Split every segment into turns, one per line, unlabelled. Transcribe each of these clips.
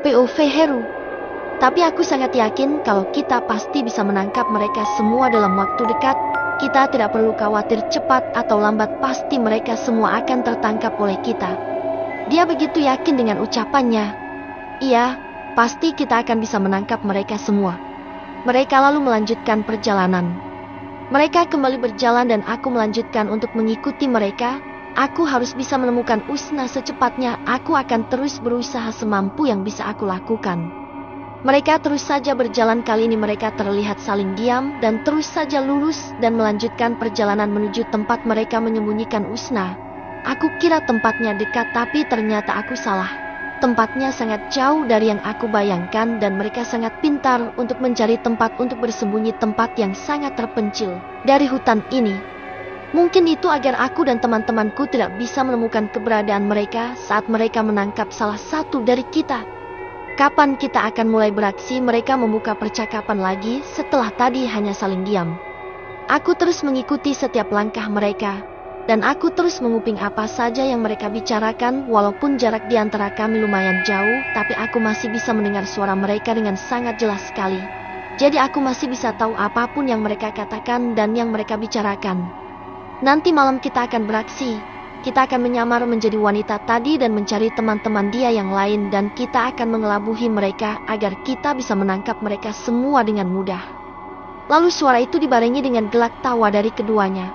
POV Heru. Tapi aku sangat yakin kalau kita pasti bisa menangkap mereka semua dalam waktu dekat. Kita tidak perlu khawatir cepat atau lambat, pasti mereka semua akan tertangkap oleh kita. Dia begitu yakin dengan ucapannya. Iya, pasti kita akan bisa menangkap mereka semua. Mereka lalu melanjutkan perjalanan. Mereka kembali berjalan dan aku melanjutkan untuk mengikuti mereka. Aku harus bisa menemukan Usna secepatnya. Aku akan terus berusaha semampu yang bisa aku lakukan. Mereka terus saja berjalan, kali ini mereka terlihat saling diam dan terus saja lurus dan melanjutkan perjalanan menuju tempat mereka menyembunyikan Usna. Aku kira tempatnya dekat, tapi ternyata aku salah. Tempatnya sangat jauh dari yang aku bayangkan dan mereka sangat pintar untuk mencari tempat untuk bersembunyi, tempat yang sangat terpencil dari hutan ini. Mungkin itu agar aku dan teman-temanku tidak bisa menemukan keberadaan mereka saat mereka menangkap salah satu dari kita. Kapan kita akan mulai beraksi? Mereka membuka percakapan lagi setelah tadi hanya saling diam. Aku terus mengikuti setiap langkah mereka, dan aku terus menguping apa saja yang mereka bicarakan. Walaupun jarak di antara kami lumayan jauh, tapi aku masih bisa mendengar suara mereka dengan sangat jelas sekali. Jadi aku masih bisa tahu apapun yang mereka katakan dan yang mereka bicarakan. Nanti malam kita akan beraksi. Kita akan menyamar menjadi wanita tadi dan mencari teman-teman dia yang lain, dan kita akan mengelabuhi mereka agar kita bisa menangkap mereka semua dengan mudah. Lalu suara itu dibarengi dengan gelak tawa dari keduanya.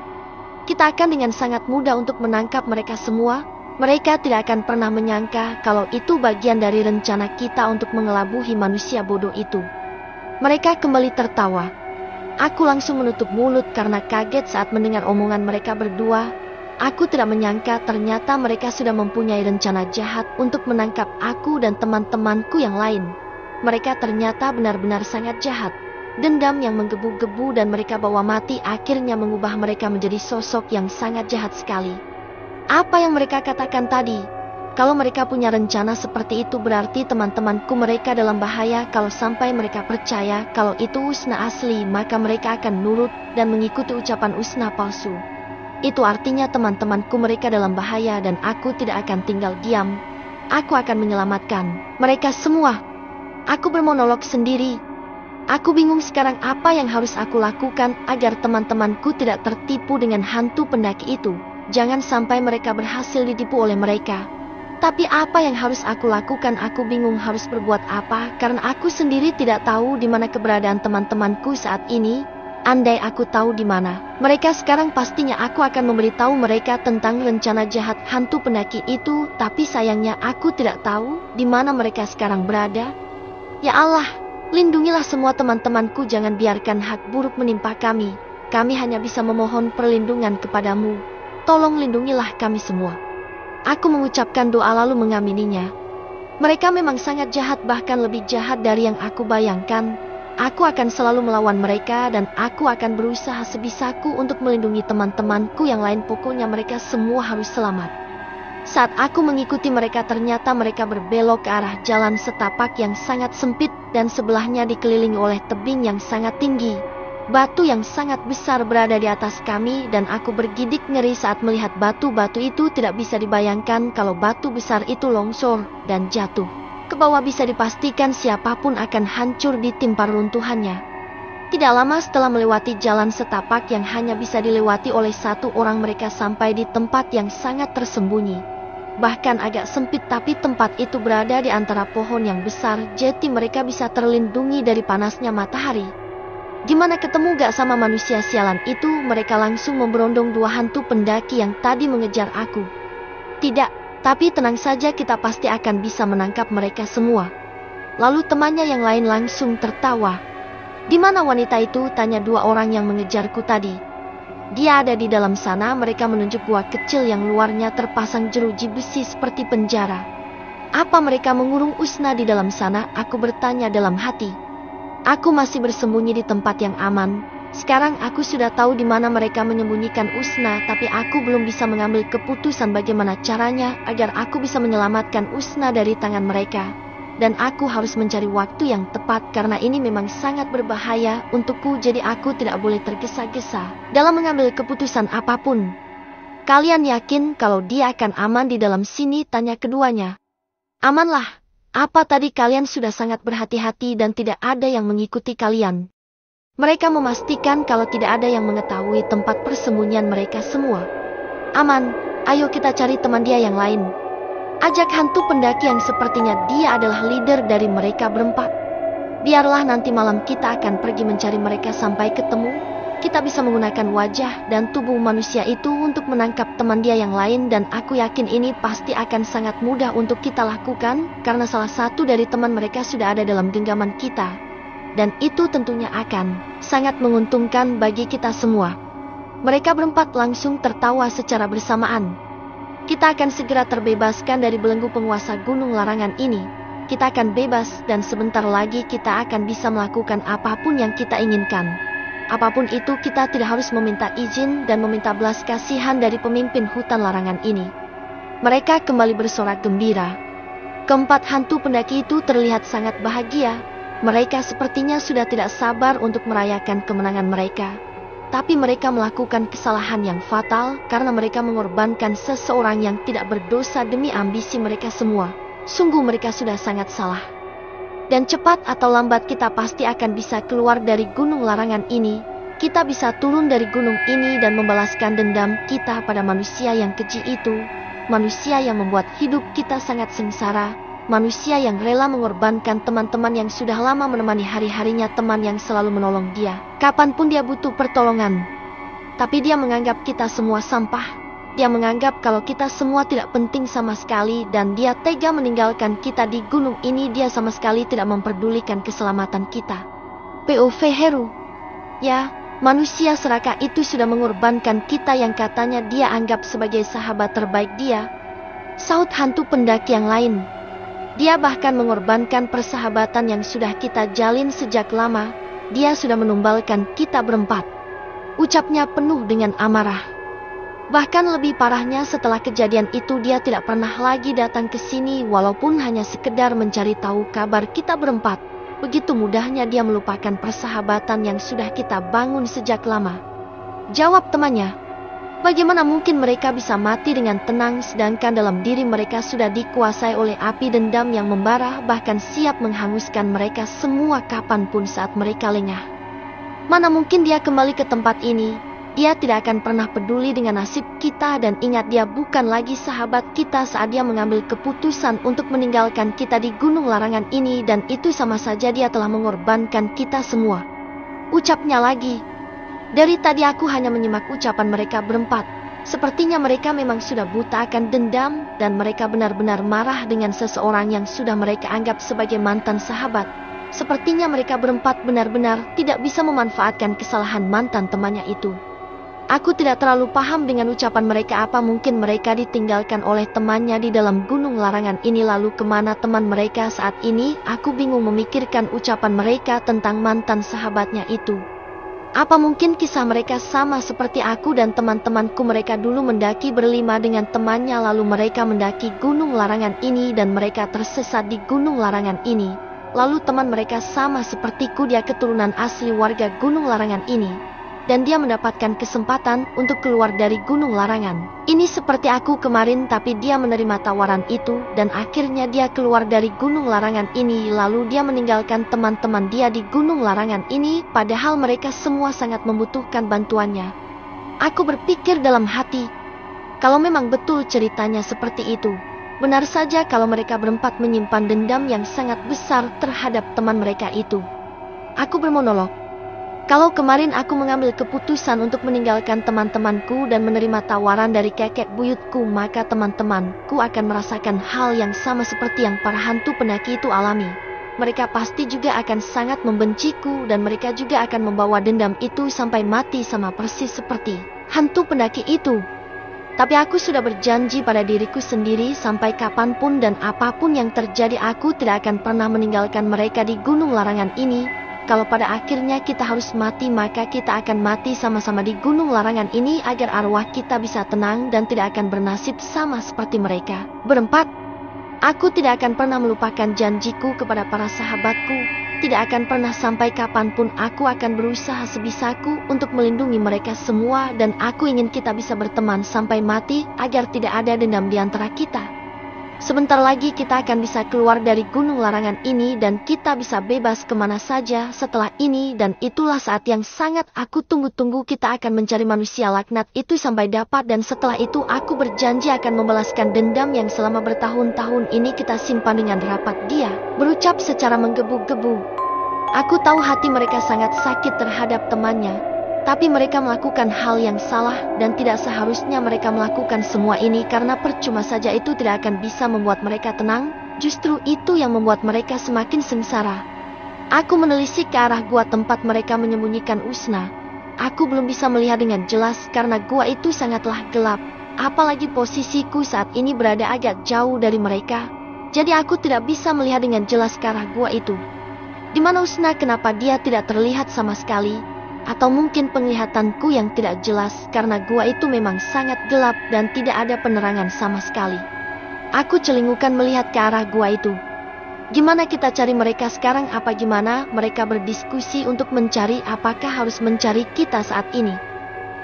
Kita akan dengan sangat mudah untuk menangkap mereka semua. Mereka tidak akan pernah menyangka kalau itu bagian dari rencana kita untuk mengelabuhi manusia bodoh itu. Mereka kembali tertawa. Aku langsung menutup mulut karena kaget saat mendengar omongan mereka berdua. Aku tidak menyangka ternyata mereka sudah mempunyai rencana jahat untuk menangkap aku dan teman-temanku yang lain. Mereka ternyata benar-benar sangat jahat. Dendam yang menggebu-gebu dan mereka bawa mati akhirnya mengubah mereka menjadi sosok yang sangat jahat sekali. Apa yang mereka katakan tadi? Kalau mereka punya rencana seperti itu, berarti teman-temanku mereka dalam bahaya. Kalau sampai mereka percaya kalau itu Usna asli, maka mereka akan nurut dan mengikuti ucapan Usna palsu. Itu artinya teman-temanku mereka dalam bahaya dan aku tidak akan tinggal diam. Aku akan menyelamatkan mereka semua. Aku bermonolog sendiri. Aku bingung sekarang apa yang harus aku lakukan agar teman-temanku tidak tertipu dengan hantu pendaki itu. Jangan sampai mereka berhasil ditipu oleh mereka. Tapi apa yang harus aku lakukan? Aku bingung harus berbuat apa karena aku sendiri tidak tahu di mana keberadaan teman-temanku saat ini. Andai aku tahu di mana mereka sekarang, pastinya aku akan memberitahu mereka tentang rencana jahat hantu pendaki itu. Tapi sayangnya aku tidak tahu di mana mereka sekarang berada. Ya Allah, lindungilah semua teman-temanku, jangan biarkan hak buruk menimpa kami. Kami hanya bisa memohon perlindungan kepadamu. Tolong lindungilah kami semua. Aku mengucapkan doa lalu mengamininya. Mereka memang sangat jahat, bahkan lebih jahat dari yang aku bayangkan. Aku akan selalu melawan mereka dan aku akan berusaha sebisaku untuk melindungi teman-temanku yang lain. Pokoknya mereka semua harus selamat. Saat aku mengikuti mereka, ternyata mereka berbelok ke arah jalan setapak yang sangat sempit dan sebelahnya dikelilingi oleh tebing yang sangat tinggi. Batu yang sangat besar berada di atas kami dan aku bergidik ngeri saat melihat batu-batu itu. Tidak bisa dibayangkan kalau batu besar itu longsor dan jatuh ke bawah, bisa dipastikan siapapun akan hancur ditimpa runtuhannya. Tidak lama setelah melewati jalan setapak yang hanya bisa dilewati oleh satu orang, mereka sampai di tempat yang sangat tersembunyi. Bahkan agak sempit, tapi tempat itu berada di antara pohon yang besar, jadi mereka bisa terlindungi dari panasnya matahari. Gimana ketemu gak sama manusia sialan itu? Mereka langsung memberondong dua hantu pendaki yang tadi mengejar aku. Tidak. Tapi tenang saja, kita pasti akan bisa menangkap mereka semua. Lalu temannya yang lain langsung tertawa. Di mana wanita itu? Tanya dua orang yang mengejarku tadi. Dia ada di dalam sana. Mereka menunjuk gua kecil yang luarnya terpasang jeruji besi seperti penjara. Apa mereka mengurung Usna di dalam sana? Aku bertanya dalam hati. Aku masih bersembunyi di tempat yang aman. Sekarang aku sudah tahu di mana mereka menyembunyikan Usna, tapi aku belum bisa mengambil keputusan bagaimana caranya agar aku bisa menyelamatkan Usna dari tangan mereka. Dan aku harus mencari waktu yang tepat karena ini memang sangat berbahaya untukku, jadi aku tidak boleh tergesa-gesa dalam mengambil keputusan apapun. Kalian yakin kalau dia akan aman di dalam sini? Tanya keduanya. Amanlah. Apa tadi kalian sudah sangat berhati-hati dan tidak ada yang mengikuti kalian? Mereka memastikan kalau tidak ada yang mengetahui tempat persembunyian mereka semua. Aman, ayo kita cari teman dia yang lain. Ajak hantu pendaki yang sepertinya dia adalah leader dari mereka berempat. Biarlah nanti malam kita akan pergi mencari mereka sampai ketemu. Kita bisa menggunakan wajah dan tubuh manusia itu untuk menangkap teman dia yang lain dan aku yakin ini pasti akan sangat mudah untuk kita lakukan karena salah satu dari teman mereka sudah ada dalam genggaman kita. Dan itu tentunya akan sangat menguntungkan bagi kita semua. Mereka berempat langsung tertawa secara bersamaan. Kita akan segera terbebaskan dari belenggu penguasa gunung larangan ini. Kita akan bebas dan sebentar lagi kita akan bisa melakukan apapun yang kita inginkan. Apapun itu kita tidak harus meminta izin dan meminta belas kasihan dari pemimpin hutan larangan ini. Mereka kembali bersorak gembira. Keempat hantu pendaki itu terlihat sangat bahagia. Mereka sepertinya sudah tidak sabar untuk merayakan kemenangan mereka. Tapi mereka melakukan kesalahan yang fatal karena mereka mengorbankan seseorang yang tidak berdosa demi ambisi mereka semua. Sungguh mereka sudah sangat salah. Dan cepat atau lambat kita pasti akan bisa keluar dari gunung larangan ini. Kita bisa turun dari gunung ini dan membalaskan dendam kita pada manusia yang keji itu. Manusia yang membuat hidup kita sangat sengsara. Manusia yang rela mengorbankan teman-teman yang sudah lama menemani hari-harinya, teman yang selalu menolong dia kapanpun dia butuh pertolongan. Tapi dia menganggap kita semua sampah. Dia menganggap kalau kita semua tidak penting sama sekali dan dia tega meninggalkan kita di gunung ini. Dia sama sekali tidak memperdulikan keselamatan kita. POV Heru. Ya, manusia serakah itu sudah mengorbankan kita yang katanya dia anggap sebagai sahabat terbaik dia. Saut hantu pendaki yang lain. Dia bahkan mengorbankan persahabatan yang sudah kita jalin sejak lama. Dia sudah menumbalkan kita berempat. Ucapnya penuh dengan amarah. Bahkan lebih parahnya setelah kejadian itu dia tidak pernah lagi datang ke sini walaupun hanya sekedar mencari tahu kabar kita berempat. Begitu mudahnya dia melupakan persahabatan yang sudah kita bangun sejak lama. Jawab temannya. Bagaimana mungkin mereka bisa mati dengan tenang sedangkan dalam diri mereka sudah dikuasai oleh api dendam yang membara bahkan siap menghanguskan mereka semua kapanpun saat mereka lengah. Mana mungkin dia kembali ke tempat ini. Dia tidak akan pernah peduli dengan nasib kita dan ingat dia bukan lagi sahabat kita saat dia mengambil keputusan untuk meninggalkan kita di gunung larangan ini dan itu sama saja dia telah mengorbankan kita semua. Ucapnya lagi. Dari tadi aku hanya menyimak ucapan mereka berempat. Sepertinya mereka memang sudah buta akan dendam dan mereka benar-benar marah dengan seseorang yang sudah mereka anggap sebagai mantan sahabat. Sepertinya mereka berempat benar-benar tidak bisa memanfaatkan kesalahan mantan temannya itu. Aku tidak terlalu paham dengan ucapan mereka. Apa mungkin mereka ditinggalkan oleh temannya di dalam gunung larangan ini? Lalu kemana teman mereka saat ini? Aku bingung memikirkan ucapan mereka tentang mantan sahabatnya itu. Apa mungkin kisah mereka sama seperti aku dan teman-temanku? Mereka dulu mendaki berlima dengan temannya lalu mereka mendaki gunung larangan ini dan mereka tersesat di gunung larangan ini. Lalu teman mereka sama sepertiku, dia keturunan asli warga gunung larangan ini. Dan dia mendapatkan kesempatan untuk keluar dari gunung larangan ini seperti aku kemarin, tapi dia menerima tawaran itu dan akhirnya dia keluar dari gunung larangan ini. Lalu dia meninggalkan teman-teman dia di gunung larangan ini padahal mereka semua sangat membutuhkan bantuannya. Aku berpikir dalam hati, kalau memang betul ceritanya seperti itu, benar saja kalau mereka berempat menyimpan dendam yang sangat besar terhadap teman mereka itu. Aku bermonolog. Kalau kemarin aku mengambil keputusan untuk meninggalkan teman-temanku dan menerima tawaran dari kakek buyutku, maka teman-temanku akan merasakan hal yang sama seperti yang para hantu pendaki itu alami. Mereka pasti juga akan sangat membenciku dan mereka juga akan membawa dendam itu sampai mati sama persis seperti hantu pendaki itu. Tapi aku sudah berjanji pada diriku sendiri sampai kapanpun dan apapun yang terjadi aku tidak akan pernah meninggalkan mereka di gunung larangan ini. Kalau pada akhirnya kita harus mati, maka kita akan mati sama-sama di gunung larangan ini agar arwah kita bisa tenang dan tidak akan bernasib sama seperti mereka berempat. Aku tidak akan pernah melupakan janjiku kepada para sahabatku. Tidak akan pernah, sampai kapanpun aku akan berusaha sebisaku untuk melindungi mereka semua dan aku ingin kita bisa berteman sampai mati agar tidak ada dendam di antara kita. Sebentar lagi kita akan bisa keluar dari gunung larangan ini dan kita bisa bebas kemana saja setelah ini, dan itulah saat yang sangat aku tunggu-tunggu. Kita akan mencari manusia laknat itu sampai dapat, dan setelah itu aku berjanji akan membalaskan dendam yang selama bertahun-tahun ini kita simpan dengan rapat. Dia berucap secara menggebu-gebu. Aku tahu hati mereka sangat sakit terhadap temannya, tapi mereka melakukan hal yang salah dan tidak seharusnya mereka melakukan semua ini karena percuma saja itu tidak akan bisa membuat mereka tenang, justru itu yang membuat mereka semakin sengsara. Aku menelisik ke arah gua tempat mereka menyembunyikan Usna. Aku belum bisa melihat dengan jelas karena gua itu sangatlah gelap, apalagi posisiku saat ini berada agak jauh dari mereka, jadi aku tidak bisa melihat dengan jelas ke arah gua itu. Di mana Usna? Kenapa dia tidak terlihat sama sekali? Atau mungkin penglihatanku yang tidak jelas karena gua itu memang sangat gelap dan tidak ada penerangan sama sekali. Aku celingukan melihat ke arah gua itu. Gimana kita cari mereka sekarang? Apa gimana? Mereka berdiskusi untuk mencari, apakah harus mencari kita saat ini.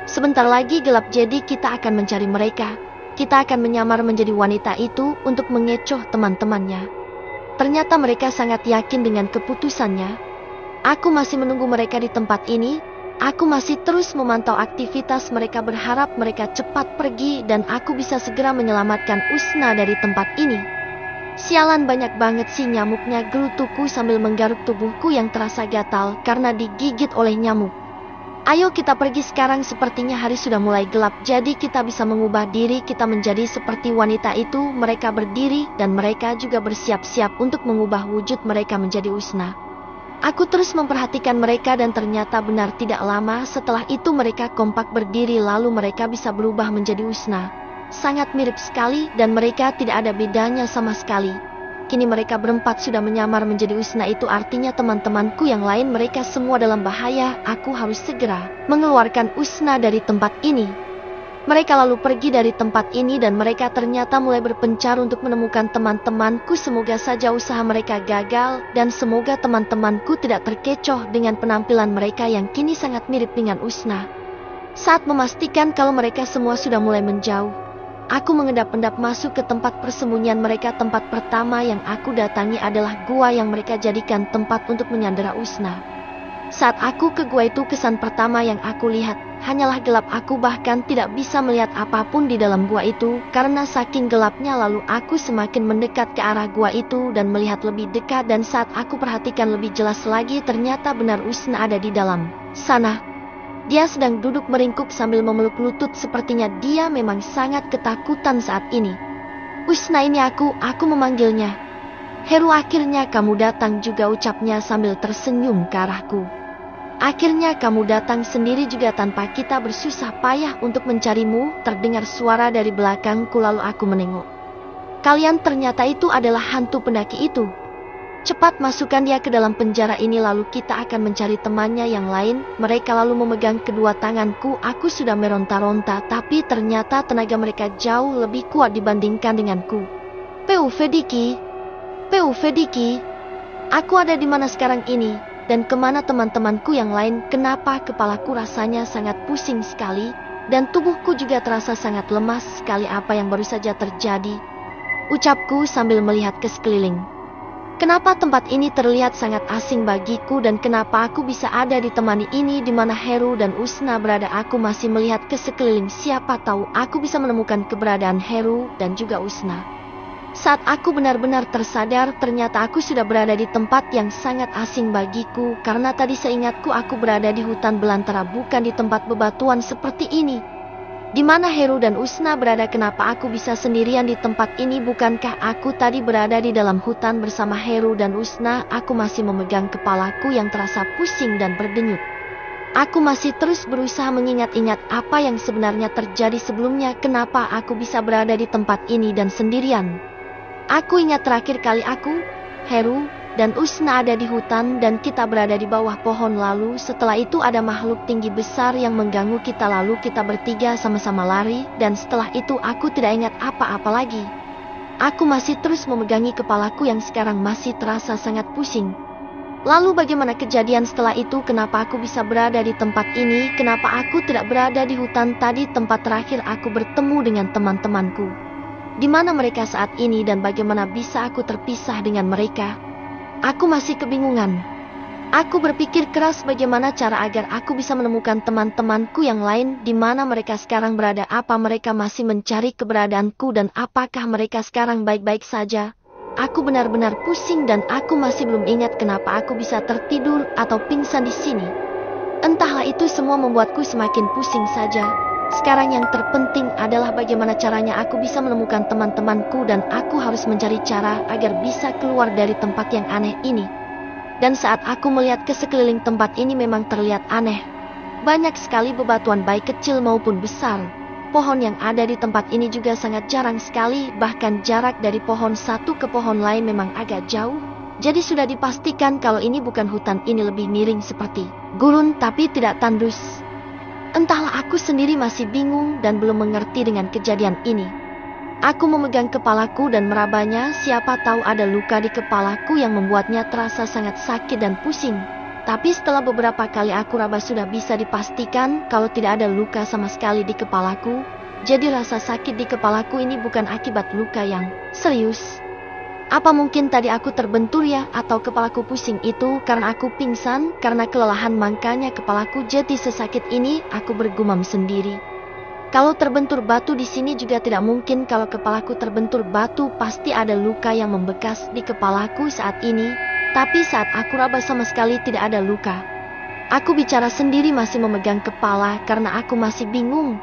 Sebentar lagi gelap, jadi kita akan mencari mereka. Kita akan menyamar menjadi wanita itu untuk mengecoh teman-temannya. Ternyata mereka sangat yakin dengan keputusannya. Aku masih menunggu mereka di tempat ini. Aku masih terus memantau aktivitas mereka, berharap mereka cepat pergi dan aku bisa segera menyelamatkan Usna dari tempat ini. Sialan, banyak banget sih nyamuknya, gerutuku sambil menggaruk tubuhku yang terasa gatal karena digigit oleh nyamuk. Ayo kita pergi sekarang, sepertinya hari sudah mulai gelap, jadi kita bisa mengubah diri kita menjadi seperti wanita itu. Mereka berdiri dan mereka juga bersiap-siap untuk mengubah wujud mereka menjadi Usna. Aku terus memperhatikan mereka dan ternyata benar, tidak lama setelah itu mereka kompak berdiri lalu mereka bisa berubah menjadi Usna. Sangat mirip sekali dan mereka tidak ada bedanya sama sekali. Kini mereka berempat sudah menyamar menjadi Usna, itu artinya teman-temanku yang lain mereka semua dalam bahaya. Aku harus segera mengeluarkan Usna dari tempat ini. Mereka lalu pergi dari tempat ini dan mereka ternyata mulai berpencar untuk menemukan teman-temanku. Semoga saja usaha mereka gagal dan semoga teman-temanku tidak terkecoh dengan penampilan mereka yang kini sangat mirip dengan Usna. Saat memastikan kalau mereka semua sudah mulai menjauh, aku mengendap-endap masuk ke tempat persembunyian mereka. Tempat pertama yang aku datangi adalah gua yang mereka jadikan tempat untuk menyandera Usna. Saat aku ke gua itu, kesan pertama yang aku lihat hanyalah gelap. Aku bahkan tidak bisa melihat apapun di dalam gua itu karena saking gelapnya. Lalu aku semakin mendekat ke arah gua itu dan melihat lebih dekat, dan saat aku perhatikan lebih jelas lagi ternyata benar Usna ada di dalam sana. Dia sedang duduk meringkuk sambil memeluk lutut, sepertinya dia memang sangat ketakutan saat ini. Usna, ini aku memanggilnya. Heru, akhirnya kamu datang juga, ucapnya sambil tersenyum ke arahku. Akhirnya kamu datang sendiri juga tanpa kita bersusah payah untuk mencarimu, terdengar suara dari belakangku. Lalu aku menengok. Kalian, ternyata itu adalah hantu pendaki itu. Cepat masukkan dia ke dalam penjara ini lalu kita akan mencari temannya yang lain. Mereka lalu memegang kedua tanganku. Aku sudah meronta-ronta tapi ternyata tenaga mereka jauh lebih kuat dibandingkan denganku. Pufediki, aku ada di mana sekarang ini? Dan kemana teman-temanku yang lain? Kenapa kepalaku rasanya sangat pusing sekali dan tubuhku juga terasa sangat lemas sekali? Apa yang baru saja terjadi? Ucapku sambil melihat ke sekeliling. Kenapa tempat ini terlihat sangat asing bagiku dan kenapa aku bisa ada di temani ini? Di mana Heru dan Usna berada? Aku masih melihat ke sekeliling, siapa tahu aku bisa menemukan keberadaan Heru dan juga Usna. Saat aku benar-benar tersadar, ternyata aku sudah berada di tempat yang sangat asing bagiku karena tadi seingatku aku berada di hutan belantara, bukan di tempat bebatuan seperti ini. Di mana Heru dan Usna berada? Kenapa aku bisa sendirian di tempat ini? Bukankah aku tadi berada di dalam hutan bersama Heru dan Usna? Aku masih memegang kepalaku yang terasa pusing dan berdenyut. Aku masih terus berusaha mengingat-ingat apa yang sebenarnya terjadi sebelumnya. Kenapa aku bisa berada di tempat ini dan sendirian? Aku ingat terakhir kali aku, Heru, dan Usna ada di hutan dan kita berada di bawah pohon. Lalu setelah itu ada makhluk tinggi besar yang mengganggu kita. Lalu kita bertiga sama-sama lari dan setelah itu aku tidak ingat apa-apa lagi. Aku masih terus memegangi kepalaku yang sekarang masih terasa sangat pusing. Lalu bagaimana kejadian setelah itu? Kenapa aku bisa berada di tempat ini? Kenapa aku tidak berada di hutan tadi, tempat terakhir aku bertemu dengan teman-temanku? Di mana mereka saat ini dan bagaimana bisa aku terpisah dengan mereka? Aku masih kebingungan. Aku berpikir keras bagaimana cara agar aku bisa menemukan teman-temanku yang lain di mana mereka sekarang berada, apa mereka masih mencari keberadaanku dan apakah mereka sekarang baik-baik saja. Aku benar-benar pusing dan aku masih belum ingat kenapa aku bisa tertidur atau pingsan di sini. Entahlah, itu semua membuatku semakin pusing saja. Sekarang yang terpenting adalah bagaimana caranya aku bisa menemukan teman-temanku dan aku harus mencari cara agar bisa keluar dari tempat yang aneh ini. Dan saat aku melihat ke sekeliling tempat ini memang terlihat aneh. Banyak sekali bebatuan baik kecil maupun besar. Pohon yang ada di tempat ini juga sangat jarang sekali, bahkan jarak dari pohon satu ke pohon lain memang agak jauh. Jadi sudah dipastikan kalau ini bukan hutan, ini lebih miring seperti gurun tapi tidak tandus. Entahlah, aku sendiri masih bingung dan belum mengerti dengan kejadian ini. Aku memegang kepalaku dan merabanya, siapa tahu ada luka di kepalaku yang membuatnya terasa sangat sakit dan pusing. Tapi setelah beberapa kali aku raba sudah bisa dipastikan kalau tidak ada luka sama sekali di kepalaku. Jadi rasa sakit di kepalaku ini bukan akibat luka yang serius. Apa mungkin tadi aku terbentur ya, atau kepalaku pusing itu karena aku pingsan karena kelelahan, makanya kepalaku jadi sesakit ini, aku bergumam sendiri. Kalau terbentur batu di sini juga tidak mungkin, kalau kepalaku terbentur batu pasti ada luka yang membekas di kepalaku saat ini. Tapi saat aku raba sama sekali tidak ada luka. Aku bicara sendiri masih memegang kepala karena aku masih bingung.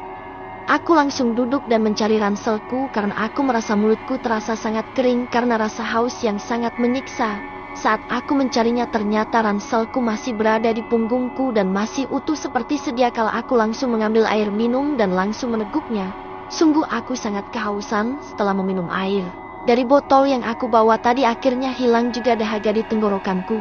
Aku langsung duduk dan mencari ranselku karena aku merasa mulutku terasa sangat kering karena rasa haus yang sangat menyiksa. Saat aku mencarinya ternyata ranselku masih berada di punggungku dan masih utuh seperti sedia kala. Aku langsung mengambil air minum dan langsung meneguknya. Sungguh aku sangat kehausan setelah meminum air dari botol yang aku bawa tadi. Akhirnya hilang juga dahaga di tenggorokanku.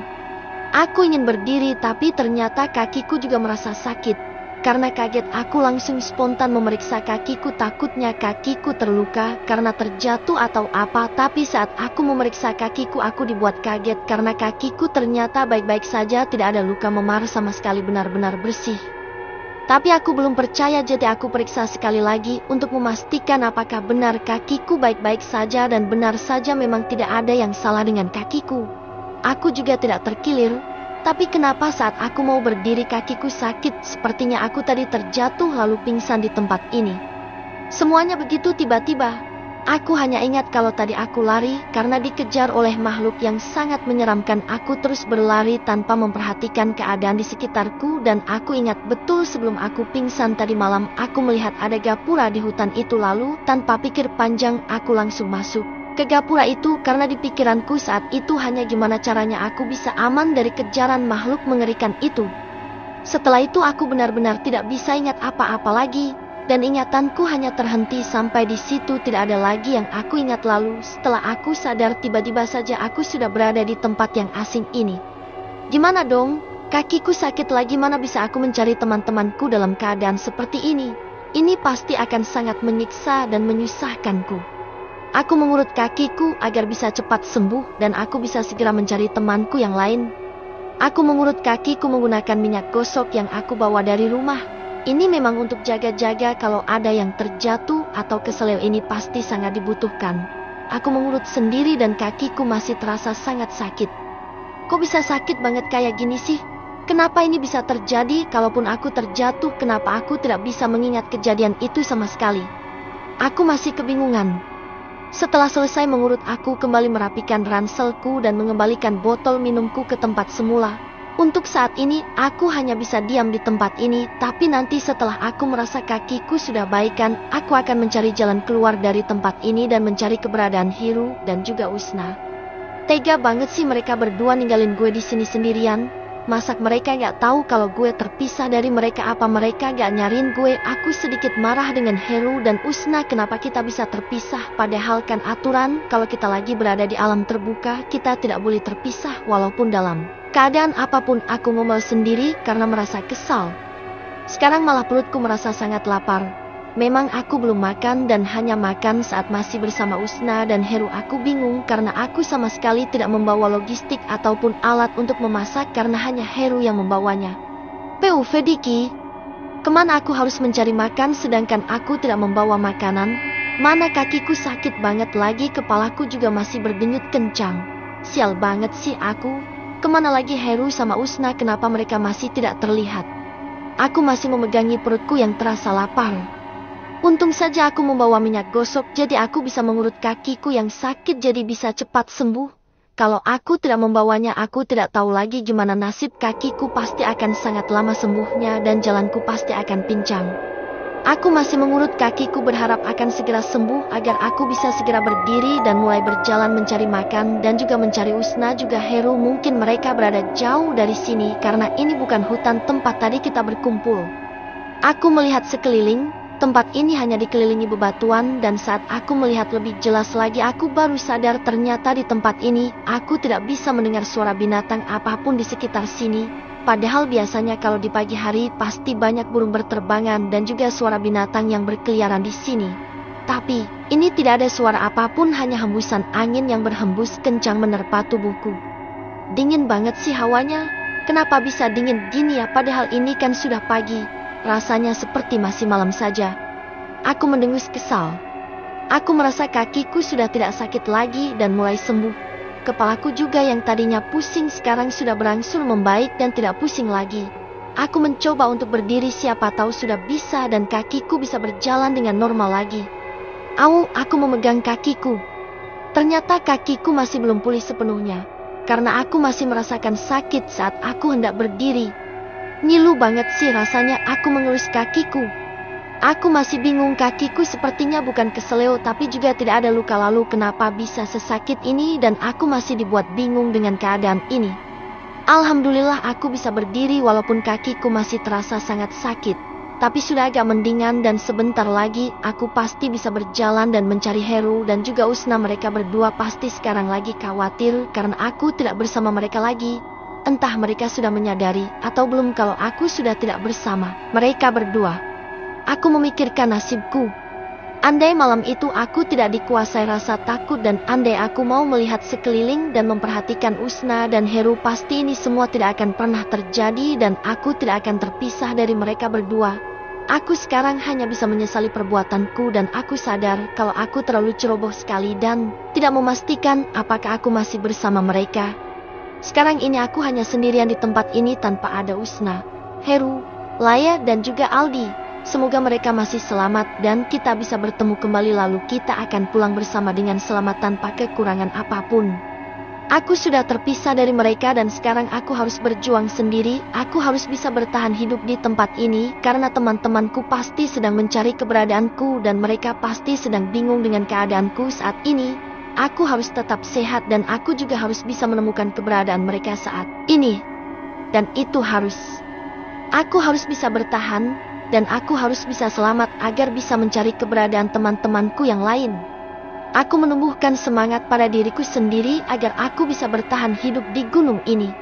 Aku ingin berdiri tapi ternyata kakiku juga merasa sakit. Karena kaget aku langsung spontan memeriksa kakiku, takutnya kakiku terluka karena terjatuh atau apa. Tapi saat aku memeriksa kakiku aku dibuat kaget karena kakiku ternyata baik-baik saja, tidak ada luka memar sama sekali, benar-benar bersih. Tapi aku belum percaya, jadi aku periksa sekali lagi untuk memastikan apakah benar kakiku baik-baik saja, dan benar saja memang tidak ada yang salah dengan kakiku. Aku juga tidak terkilir. Tapi kenapa saat aku mau berdiri kakiku sakit? Sepertinya aku tadi terjatuh lalu pingsan di tempat ini. Semuanya begitu tiba-tiba. Aku hanya ingat kalau tadi aku lari karena dikejar oleh makhluk yang sangat menyeramkan. Aku terus berlari tanpa memperhatikan keadaan di sekitarku, dan aku ingat betul sebelum aku pingsan tadi malam aku melihat ada gapura di hutan itu. Lalu tanpa pikir panjang aku langsung masuk ke gapura itu karena di pikiranku saat itu hanya gimana caranya aku bisa aman dari kejaran makhluk mengerikan itu. Setelah itu aku benar-benar tidak bisa ingat apa-apa lagi, dan ingatanku hanya terhenti sampai di situ, tidak ada lagi yang aku ingat. Lalu setelah aku sadar tiba-tiba saja aku sudah berada di tempat yang asing ini. Gimana dong? Kakiku sakit lagi, mana bisa aku mencari teman-temanku dalam keadaan seperti ini? Ini pasti akan sangat menyiksa dan menyusahkanku. Aku mengurut kakiku agar bisa cepat sembuh dan aku bisa segera mencari temanku yang lain. Aku mengurut kakiku menggunakan minyak gosok yang aku bawa dari rumah. Ini memang untuk jaga-jaga kalau ada yang terjatuh atau keseleo, ini pasti sangat dibutuhkan. Aku mengurut sendiri dan kakiku masih terasa sangat sakit. Kok bisa sakit banget kayak gini sih? Kenapa ini bisa terjadi? Kalaupun aku terjatuh, kenapa aku tidak bisa mengingat kejadian itu sama sekali? Aku masih kebingungan. Setelah selesai mengurut, aku kembali merapikan ranselku dan mengembalikan botol minumku ke tempat semula. Untuk saat ini, aku hanya bisa diam di tempat ini, tapi nanti setelah aku merasa kakiku sudah baikan, aku akan mencari jalan keluar dari tempat ini dan mencari keberadaan Hiru dan juga Usna. Tega banget sih mereka berdua ninggalin gue di sini sendirian. Masak mereka gak tahu kalau gue terpisah dari mereka? Apa mereka gak nyariin gue? Aku sedikit marah dengan Heru dan Usna. Kenapa kita bisa terpisah? Padahal kan aturan kalau kita lagi berada di alam terbuka, kita tidak boleh terpisah walaupun dalam keadaan apapun. Aku ngomel sendiri karena merasa kesal. Sekarang malah perutku merasa sangat lapar. Memang aku belum makan dan hanya makan saat masih bersama Usna dan Heru. Aku bingung karena aku sama sekali tidak membawa logistik ataupun alat untuk memasak karena hanya Heru yang membawanya. PUV Diki, kemana aku harus mencari makan sedangkan aku tidak membawa makanan? Mana kakiku sakit banget lagi, kepalaku juga masih berdenyut kencang. Sial banget sih aku. Kemana lagi Heru sama Usna, kenapa mereka masih tidak terlihat? Aku masih memegangi perutku yang terasa lapar. Untung saja aku membawa minyak gosok, jadi aku bisa mengurut kakiku yang sakit jadi bisa cepat sembuh. Kalau aku tidak membawanya, aku tidak tahu lagi gimana nasib kakiku, pasti akan sangat lama sembuhnya dan jalanku pasti akan pincang. Aku masih mengurut kakiku berharap akan segera sembuh agar aku bisa segera berdiri dan mulai berjalan mencari makan dan juga mencari Usna juga Heru. Mungkin mereka berada jauh dari sini karena ini bukan hutan tempat tadi kita berkumpul. Aku melihat sekeliling, tempat ini hanya dikelilingi bebatuan dan saat aku melihat lebih jelas lagi aku baru sadar ternyata di tempat ini aku tidak bisa mendengar suara binatang apapun di sekitar sini. Padahal biasanya kalau di pagi hari pasti banyak burung berterbangan dan juga suara binatang yang berkeliaran di sini. Tapi, ini tidak ada suara apapun, hanya hembusan angin yang berhembus kencang menerpa tubuhku. Dingin banget sih hawanya. Kenapa bisa dingin gini ya, padahal ini kan sudah pagi. Rasanya seperti masih malam saja. Aku mendengus kesal. Aku merasa kakiku sudah tidak sakit lagi dan mulai sembuh. Kepalaku juga yang tadinya pusing sekarang sudah berangsur membaik dan tidak pusing lagi. Aku mencoba untuk berdiri, siapa tahu sudah bisa dan kakiku bisa berjalan dengan normal lagi. Aku memegang kakiku. Ternyata kakiku masih belum pulih sepenuhnya. Karena aku masih merasakan sakit saat aku hendak berdiri. Ngilu banget sih rasanya aku mengelus kakiku. Aku masih bingung, kakiku sepertinya bukan keseleo tapi juga tidak ada luka, lalu kenapa bisa sesakit ini dan aku masih dibuat bingung dengan keadaan ini. Alhamdulillah aku bisa berdiri walaupun kakiku masih terasa sangat sakit. Tapi sudah agak mendingan dan sebentar lagi aku pasti bisa berjalan dan mencari Heru dan juga Usna. Mereka berdua pasti sekarang lagi khawatir karena aku tidak bersama mereka lagi. Entah mereka sudah menyadari atau belum kalau aku sudah tidak bersama mereka berdua. Aku memikirkan nasibku. Andai malam itu aku tidak dikuasai rasa takut dan andai aku mau melihat sekeliling dan memperhatikan Usna dan Heru, pasti ini semua tidak akan pernah terjadi dan aku tidak akan terpisah dari mereka berdua. Aku sekarang hanya bisa menyesali perbuatanku dan aku sadar kalau aku terlalu ceroboh sekali dan tidak memastikan apakah aku masih bersama mereka. Sekarang ini aku hanya sendirian di tempat ini tanpa ada Usna, Heru, Laya dan juga Aldi. Semoga mereka masih selamat dan kita bisa bertemu kembali lalu kita akan pulang bersama dengan selamat tanpa kekurangan apapun. Aku sudah terpisah dari mereka dan sekarang aku harus berjuang sendiri. Aku harus bisa bertahan hidup di tempat ini karena teman-temanku pasti sedang mencari keberadaanku dan mereka pasti sedang bingung dengan keadaanku saat ini. Aku harus tetap sehat dan aku juga harus bisa menemukan keberadaan mereka saat ini. Dan itu aku harus bisa bertahan. Dan aku harus bisa selamat agar bisa mencari keberadaan teman-temanku yang lain. Aku menumbuhkan semangat pada diriku sendiri agar aku bisa bertahan hidup di gunung ini.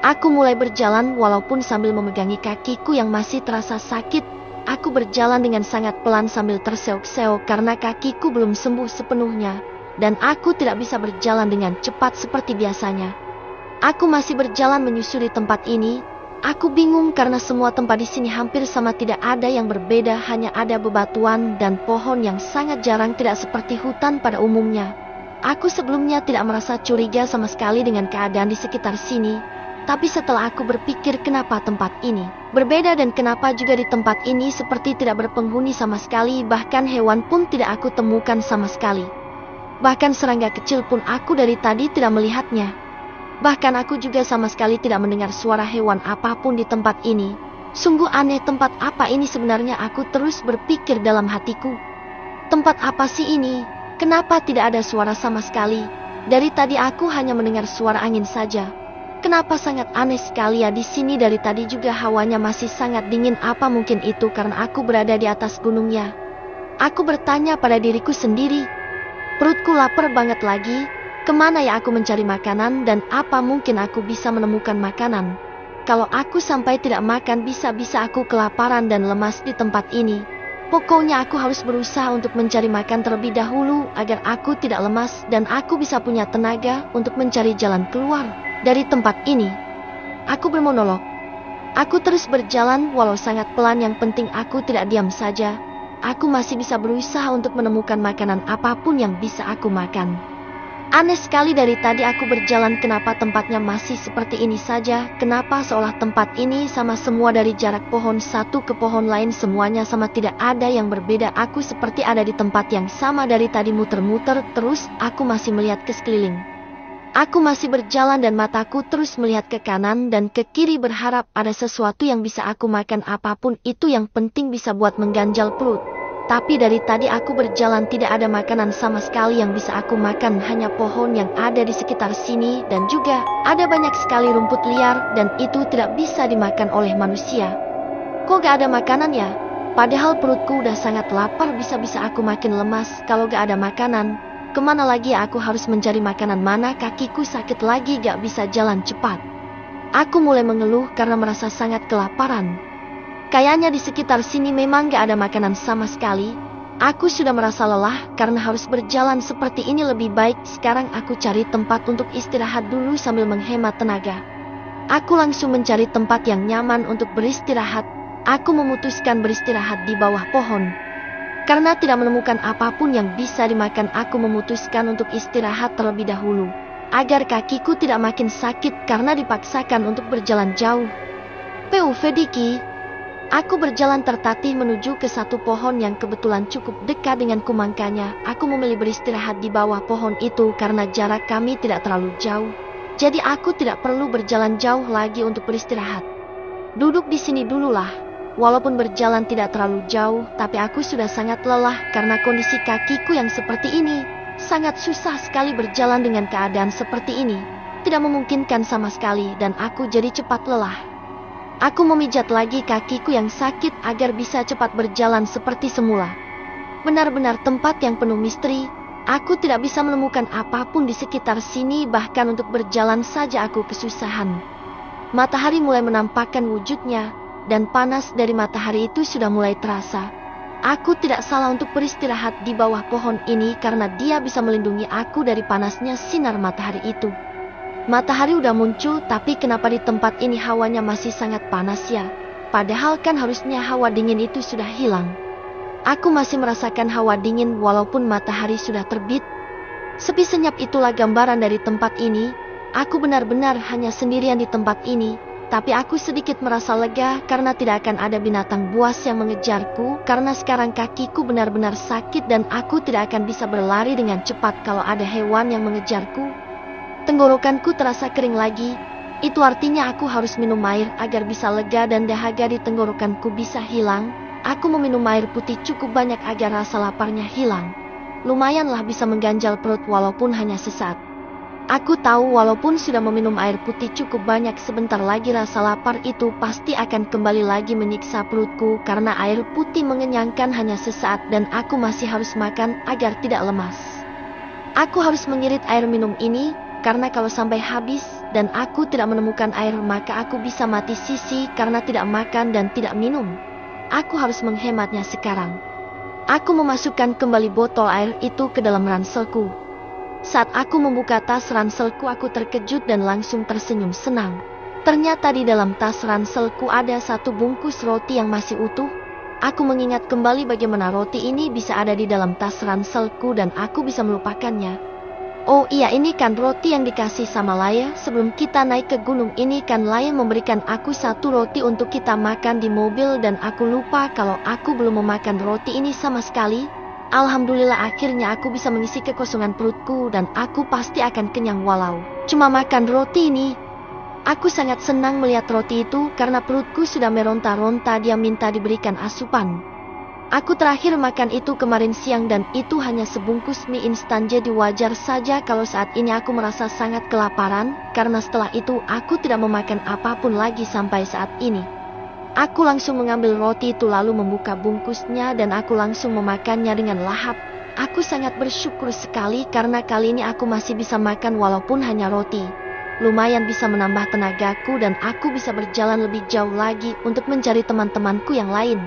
Aku mulai berjalan walaupun sambil memegangi kakiku yang masih terasa sakit. Aku berjalan dengan sangat pelan sambil terseok-seok karena kakiku belum sembuh sepenuhnya. Dan aku tidak bisa berjalan dengan cepat seperti biasanya. Aku masih berjalan menyusuri tempat ini. Aku bingung karena semua tempat di sini hampir sama, tidak ada yang berbeda, hanya ada bebatuan dan pohon yang sangat jarang, tidak seperti hutan pada umumnya. Aku sebelumnya tidak merasa curiga sama sekali dengan keadaan di sekitar sini. Tapi setelah aku berpikir kenapa tempat ini berbeda dan kenapa juga di tempat ini seperti tidak berpenghuni sama sekali, bahkan hewan pun tidak aku temukan sama sekali. Bahkan serangga kecil pun aku dari tadi tidak melihatnya. Bahkan aku juga sama sekali tidak mendengar suara hewan apapun di tempat ini. Sungguh aneh, tempat apa ini sebenarnya, aku terus berpikir dalam hatiku. Tempat apa sih ini? Kenapa tidak ada suara sama sekali? Dari tadi aku hanya mendengar suara angin saja. Kenapa sangat aneh sekali ya di sini, dari tadi juga hawanya masih sangat dingin. Apa mungkin itu karena aku berada di atas gunungnya? Aku bertanya pada diriku sendiri. Perutku lapar banget lagi. Kemana ya aku mencari makanan dan apa mungkin aku bisa menemukan makanan? Kalau aku sampai tidak makan bisa-bisa aku kelaparan dan lemas di tempat ini. Pokoknya aku harus berusaha untuk mencari makan terlebih dahulu agar aku tidak lemas dan aku bisa punya tenaga untuk mencari jalan keluar dari tempat ini. Aku bermonolog. Aku terus berjalan walau sangat pelan, yang penting aku tidak diam saja. aku masih bisa berusaha untuk menemukan makanan apapun yang bisa aku makan. Aneh sekali, dari tadi aku berjalan, kenapa tempatnya masih seperti ini saja? Kenapa seolah tempat ini sama semua, dari jarak pohon satu ke pohon lain semuanya sama, tidak ada yang berbeda. Aku seperti ada di tempat yang sama dari tadi, muter-muter terus. Aku masih melihat ke sekeliling. Aku masih berjalan dan mataku terus melihat ke kanan dan ke kiri, berharap ada sesuatu yang bisa aku makan, apapun itu yang penting bisa buat mengganjal perut. Tapi dari tadi aku berjalan tidak ada makanan sama sekali yang bisa aku makan, hanya pohon yang ada di sekitar sini dan juga ada banyak sekali rumput liar dan itu tidak bisa dimakan oleh manusia. Kok gak ada makanan ya? Padahal perutku udah sangat lapar, bisa-bisa aku makin lemas. Kalau gak ada makanan, kemana lagi aku harus mencari makanan? Mana kakiku sakit lagi, gak bisa jalan cepat. Aku mulai mengeluh karena merasa sangat kelaparan. Kayaknya di sekitar sini memang gak ada makanan sama sekali. Aku sudah merasa lelah karena harus berjalan seperti ini. Lebih baik sekarang aku cari tempat untuk istirahat dulu sambil menghemat tenaga. Aku langsung mencari tempat yang nyaman untuk beristirahat. Aku memutuskan beristirahat di bawah pohon. Karena tidak menemukan apapun yang bisa dimakan, aku memutuskan untuk istirahat terlebih dahulu, agar kakiku tidak makin sakit karena dipaksakan untuk berjalan jauh. Vediki. Aku berjalan tertatih menuju ke satu pohon yang kebetulan cukup dekat denganku. Makanya aku memilih beristirahat di bawah pohon itu karena jarak kami tidak terlalu jauh. Jadi aku tidak perlu berjalan jauh lagi untuk beristirahat. Duduk di sini dululah. Walaupun berjalan tidak terlalu jauh, tapi aku sudah sangat lelah karena kondisi kakiku yang seperti ini. Sangat susah sekali berjalan dengan keadaan seperti ini. Tidak memungkinkan sama sekali dan aku jadi cepat lelah. Aku memijat lagi kakiku yang sakit agar bisa cepat berjalan seperti semula. Benar-benar tempat yang penuh misteri. Aku tidak bisa menemukan apapun di sekitar sini, bahkan untuk berjalan saja aku kesusahan. Matahari mulai menampakkan wujudnya, dan panas dari matahari itu sudah mulai terasa. Aku tidak salah untuk beristirahat di bawah pohon ini karena dia bisa melindungi aku dari panasnya sinar matahari itu. Matahari udah muncul, tapi kenapa di tempat ini hawanya masih sangat panas ya? Padahal kan harusnya hawa dingin itu sudah hilang. Aku masih merasakan hawa dingin walaupun matahari sudah terbit. Sepi senyap itulah gambaran dari tempat ini. Aku benar-benar hanya sendirian di tempat ini. Tapi aku sedikit merasa lega karena tidak akan ada binatang buas yang mengejarku. Karena sekarang kakiku benar-benar sakit dan aku tidak akan bisa berlari dengan cepat kalau ada hewan yang mengejarku. Tenggorokanku terasa kering lagi. Itu artinya aku harus minum air agar bisa lega dan dahaga di tenggorokanku bisa hilang. Aku meminum air putih cukup banyak agar rasa laparnya hilang. Lumayanlah bisa mengganjal perut walaupun hanya sesaat. Aku tahu walaupun sudah meminum air putih cukup banyak, sebentar lagi rasa lapar itu pasti akan kembali lagi menyiksa perutku karena air putih mengenyangkan hanya sesaat dan aku masih harus makan agar tidak lemas. Aku harus mengirit air minum ini. Karena kalau sampai habis dan aku tidak menemukan air, maka aku bisa mati sisi karena tidak makan dan tidak minum. Aku harus menghematnya sekarang. Aku memasukkan kembali botol air itu ke dalam ranselku. Saat aku membuka tas ranselku, aku terkejut dan langsung tersenyum senang. Ternyata di dalam tas ranselku ada satu bungkus roti yang masih utuh. Aku mengingat kembali bagaimana roti ini bisa ada di dalam tas ranselku dan aku bisa melupakannya. Oh iya, ini kan roti yang dikasih sama Laya sebelum kita naik ke gunung. Ini kan Laya memberikan aku satu roti untuk kita makan di mobil dan aku lupa kalau aku belum memakan roti ini sama sekali. Alhamdulillah akhirnya aku bisa mengisi kekosongan perutku dan aku pasti akan kenyang walau cuma makan roti ini. Aku sangat senang melihat roti itu karena perutku sudah meronta-ronta. Dia minta diberikan asupan. Aku terakhir makan itu kemarin siang dan itu hanya sebungkus mie instan, jadi wajar saja kalau saat ini aku merasa sangat kelaparan karena setelah itu aku tidak memakan apapun lagi sampai saat ini. Aku langsung mengambil roti itu lalu membuka bungkusnya dan aku langsung memakannya dengan lahap. Aku sangat bersyukur sekali karena kali ini aku masih bisa makan walaupun hanya roti. Lumayan bisa menambah tenagaku dan aku bisa berjalan lebih jauh lagi untuk mencari teman-temanku yang lain.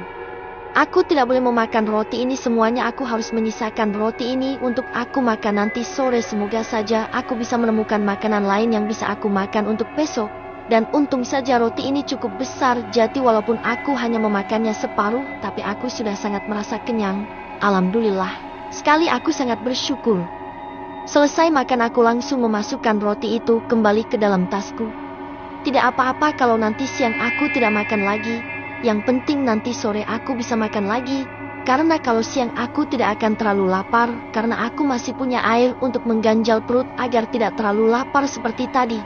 Aku tidak boleh memakan roti ini semuanya, aku harus menyisakan roti ini untuk aku makan nanti sore. Semoga saja aku bisa menemukan makanan lain yang bisa aku makan untuk besok. Dan untung saja roti ini cukup besar, jadi walaupun aku hanya memakannya separuh, tapi aku sudah sangat merasa kenyang. Alhamdulillah. Sekali aku sangat bersyukur. Selesai makan aku langsung memasukkan roti itu kembali ke dalam tasku. Tidak apa-apa kalau nanti siang aku tidak makan lagi. Yang penting nanti sore aku bisa makan lagi. Karena kalau siang aku tidak akan terlalu lapar, karena aku masih punya air untuk mengganjal perut agar tidak terlalu lapar seperti tadi.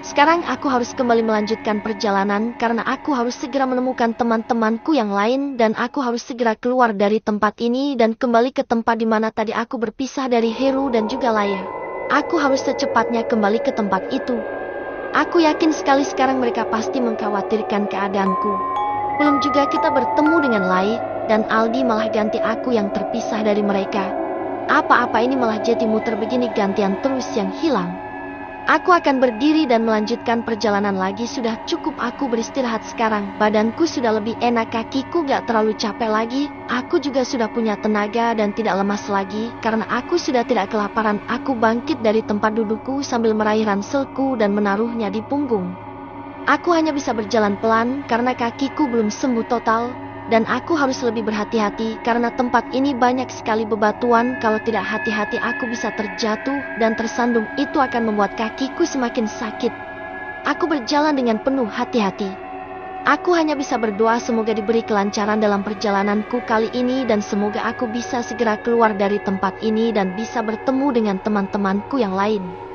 Sekarang aku harus kembali melanjutkan perjalanan karena aku harus segera menemukan teman-temanku yang lain dan aku harus segera keluar dari tempat ini dan kembali ke tempat di mana tadi aku berpisah dari Heru dan juga Laya. Aku harus secepatnya kembali ke tempat itu. Aku yakin sekali sekarang mereka pasti mengkhawatirkan keadaanku. Belum juga kita bertemu dengan Lai dan Aldi malah ganti aku yang terpisah dari mereka. Apa-apa ini malah jadi muter begini gantian terus yang hilang. Aku akan berdiri dan melanjutkan perjalanan lagi. Sudah cukup aku beristirahat sekarang. Badanku sudah lebih enak, kakiku gak terlalu capek lagi. Aku juga sudah punya tenaga dan tidak lemas lagi. Karena aku sudah tidak kelaparan. Aku bangkit dari tempat dudukku sambil meraih ranselku dan menaruhnya di punggung. Aku hanya bisa berjalan pelan karena kakiku belum sembuh total. Dan aku harus lebih berhati-hati karena tempat ini banyak sekali bebatuan. Kalau tidak hati-hati aku bisa terjatuh dan tersandung. Itu akan membuat kakiku semakin sakit. Aku berjalan dengan penuh hati-hati. Aku hanya bisa berdoa semoga diberi kelancaran dalam perjalananku kali ini dan semoga aku bisa segera keluar dari tempat ini dan bisa bertemu dengan teman-temanku yang lain.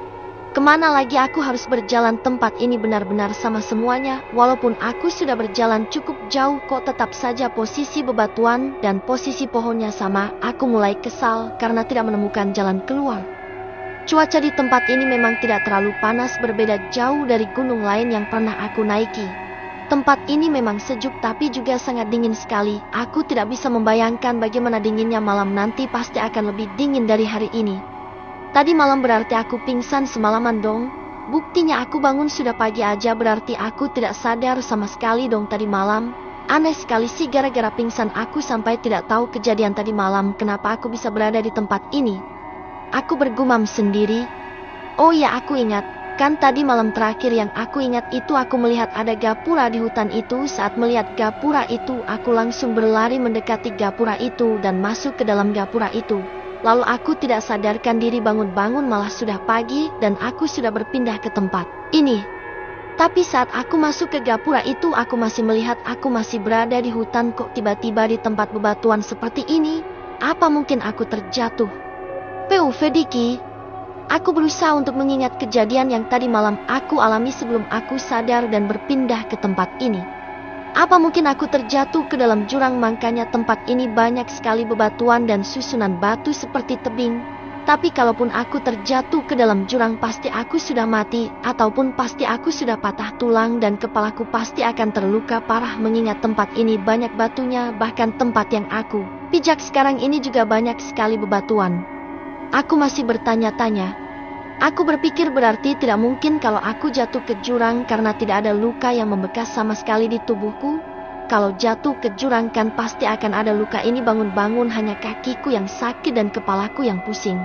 Kemana lagi aku harus berjalan, tempat ini benar-benar sama semuanya. Walaupun aku sudah berjalan cukup jauh kok tetap saja posisi bebatuan dan posisi pohonnya sama. Aku mulai kesal karena tidak menemukan jalan keluar. Cuaca di tempat ini memang tidak terlalu panas, berbeda jauh dari gunung lain yang pernah aku naiki. Tempat ini memang sejuk tapi juga sangat dingin sekali. Aku tidak bisa membayangkan bagaimana dinginnya malam nanti, pasti akan lebih dingin dari hari ini. Tadi malam berarti aku pingsan semalaman dong. Buktinya aku bangun sudah pagi aja, berarti aku tidak sadar sama sekali dong tadi malam. Aneh sekali sih, gara-gara pingsan aku sampai tidak tahu kejadian tadi malam. Kenapa aku bisa berada di tempat ini? Aku bergumam sendiri. Oh ya, aku ingat. Kan tadi malam terakhir yang aku ingat itu aku melihat ada gapura di hutan itu. Saat melihat gapura itu, aku langsung berlari mendekati gapura itu dan masuk ke dalam gapura itu. Lalu aku tidak sadarkan diri, bangun-bangun malah sudah pagi dan aku sudah berpindah ke tempat ini. Tapi saat aku masuk ke gapura itu aku masih melihat aku masih berada di hutan. Kok tiba-tiba di tempat bebatuan seperti ini? Apa mungkin aku terjatuh? PUV Diki. Aku berusaha untuk mengingat kejadian yang tadi malam aku alami sebelum aku sadar dan berpindah ke tempat ini. Apa mungkin aku terjatuh ke dalam jurang? Makanya tempat ini banyak sekali bebatuan dan susunan batu seperti tebing. Tapi kalaupun aku terjatuh ke dalam jurang pasti aku sudah mati, ataupun pasti aku sudah patah tulang dan kepalaku pasti akan terluka parah mengingat tempat ini banyak batunya. Bahkan tempat yang aku pijak sekarang ini juga banyak sekali bebatuan. Aku masih bertanya-tanya. Aku berpikir berarti tidak mungkin kalau aku jatuh ke jurang karena tidak ada luka yang membekas sama sekali di tubuhku. Kalau jatuh ke jurang kan pasti akan ada luka. Ini bangun-bangun hanya kakiku yang sakit dan kepalaku yang pusing.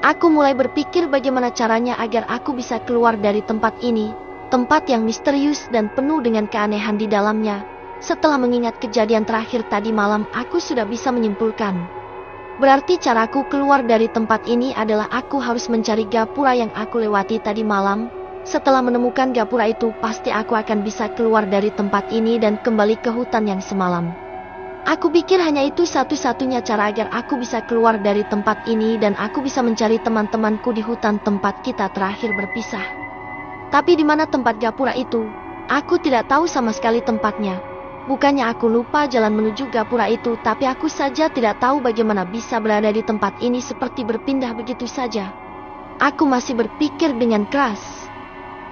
Aku mulai berpikir bagaimana caranya agar aku bisa keluar dari tempat ini. Tempat yang misterius dan penuh dengan keanehan di dalamnya. Setelah mengingat kejadian terakhir tadi malam, aku sudah bisa menyimpulkan. Berarti caraku keluar dari tempat ini adalah aku harus mencari gapura yang aku lewati tadi malam. Setelah menemukan gapura itu, pasti aku akan bisa keluar dari tempat ini dan kembali ke hutan yang semalam. Aku pikir hanya itu satu-satunya cara agar aku bisa keluar dari tempat ini dan aku bisa mencari teman-temanku di hutan tempat kita terakhir berpisah. Tapi di mana tempat gapura itu? Aku tidak tahu sama sekali tempatnya. Bukannya aku lupa jalan menuju gapura itu, tapi aku saja tidak tahu bagaimana bisa berada di tempat ini seperti berpindah begitu saja. Aku masih berpikir dengan keras.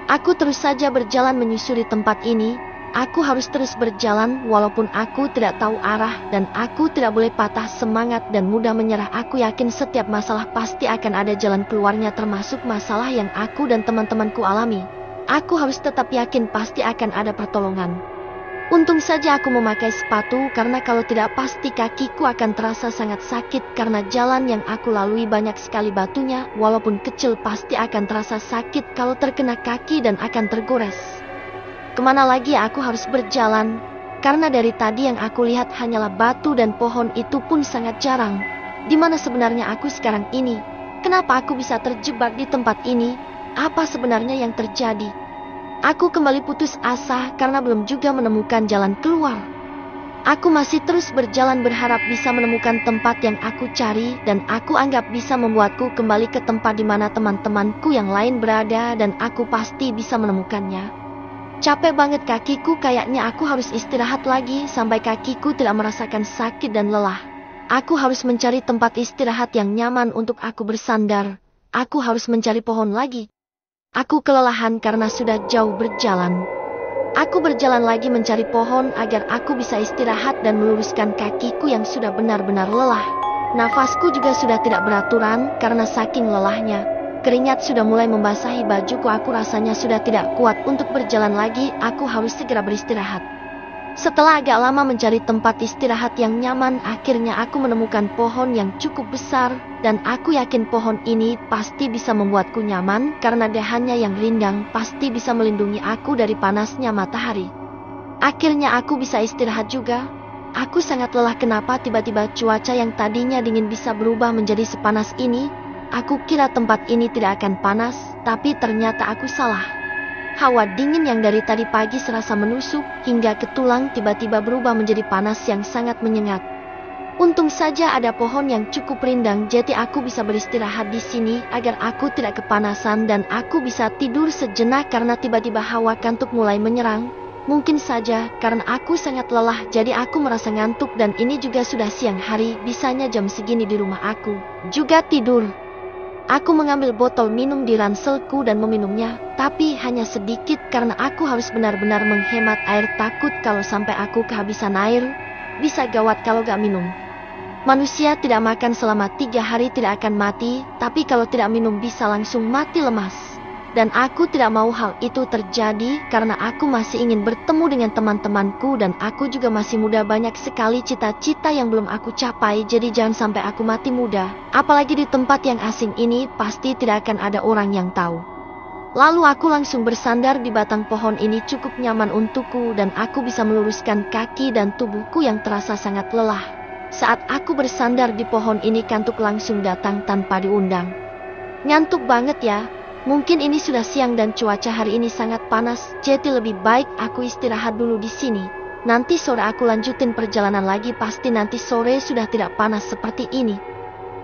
Aku terus saja berjalan menyusuri tempat ini. Aku harus terus berjalan walaupun aku tidak tahu arah dan aku tidak boleh patah semangat dan mudah menyerah. Aku yakin setiap masalah pasti akan ada jalan keluarnya, termasuk masalah yang aku dan teman-temanku alami. Aku harus tetap yakin pasti akan ada pertolongan. Untung saja aku memakai sepatu karena kalau tidak pasti kakiku akan terasa sangat sakit karena jalan yang aku lalui banyak sekali batunya, walaupun kecil pasti akan terasa sakit kalau terkena kaki dan akan tergores. Kemana lagi aku harus berjalan? Karena dari tadi yang aku lihat hanyalah batu dan pohon itu pun sangat jarang. Di mana sebenarnya aku sekarang ini? Kenapa aku bisa terjebak di tempat ini? Apa sebenarnya yang terjadi? Aku kembali putus asa karena belum juga menemukan jalan keluar. Aku masih terus berjalan berharap bisa menemukan tempat yang aku cari dan aku anggap bisa membuatku kembali ke tempat di mana teman-temanku yang lain berada dan aku pasti bisa menemukannya. Capek banget kakiku, kayaknya aku harus istirahat lagi sampai kakiku tidak merasakan sakit dan lelah. Aku harus mencari tempat istirahat yang nyaman untuk aku bersandar. Aku harus mencari pohon lagi. Aku kelelahan karena sudah jauh berjalan. Aku berjalan lagi mencari pohon agar aku bisa istirahat dan meluruskan kakiku yang sudah benar-benar lelah. Nafasku juga sudah tidak beraturan karena saking lelahnya. Keringat sudah mulai membasahi bajuku, aku rasanya sudah tidak kuat untuk berjalan lagi, aku harus segera beristirahat. Setelah agak lama mencari tempat istirahat yang nyaman, akhirnya aku menemukan pohon yang cukup besar, dan aku yakin pohon ini pasti bisa membuatku nyaman karena dahannya yang rindang pasti bisa melindungi aku dari panasnya matahari. Akhirnya aku bisa istirahat juga. Aku sangat lelah. Kenapa tiba-tiba cuaca yang tadinya dingin bisa berubah menjadi sepanas ini? Aku kira tempat ini tidak akan panas, tapi ternyata aku salah. Hawa dingin yang dari tadi pagi serasa menusuk hingga ke tulang tiba-tiba berubah menjadi panas yang sangat menyengat. Untung saja ada pohon yang cukup rindang, jadi aku bisa beristirahat di sini agar aku tidak kepanasan dan aku bisa tidur sejenak karena tiba-tiba hawa kantuk mulai menyerang. Mungkin saja karena aku sangat lelah jadi aku merasa ngantuk dan ini juga sudah siang hari, bisanya jam segini di rumah aku juga tidur. Aku mengambil botol minum di ranselku dan meminumnya, tapi hanya sedikit karena aku harus benar-benar menghemat air, takut kalau sampai aku kehabisan air, bisa gawat kalau gak minum. Manusia tidak makan selama 3 hari tidak akan mati, tapi kalau tidak minum bisa langsung mati lemas. Dan aku tidak mau hal itu terjadi karena aku masih ingin bertemu dengan teman-temanku dan aku juga masih muda, banyak sekali cita-cita yang belum aku capai, jadi jangan sampai aku mati muda. Apalagi di tempat yang asing ini pasti tidak akan ada orang yang tahu. Lalu aku langsung bersandar di batang pohon ini, cukup nyaman untukku dan aku bisa meluruskan kaki dan tubuhku yang terasa sangat lelah. Saat aku bersandar di pohon ini kantuk langsung datang tanpa diundang. Ngantuk banget ya. Mungkin ini sudah siang dan cuaca hari ini sangat panas, jadi lebih baik aku istirahat dulu di sini. Nanti sore aku lanjutin perjalanan lagi, pasti nanti sore sudah tidak panas seperti ini.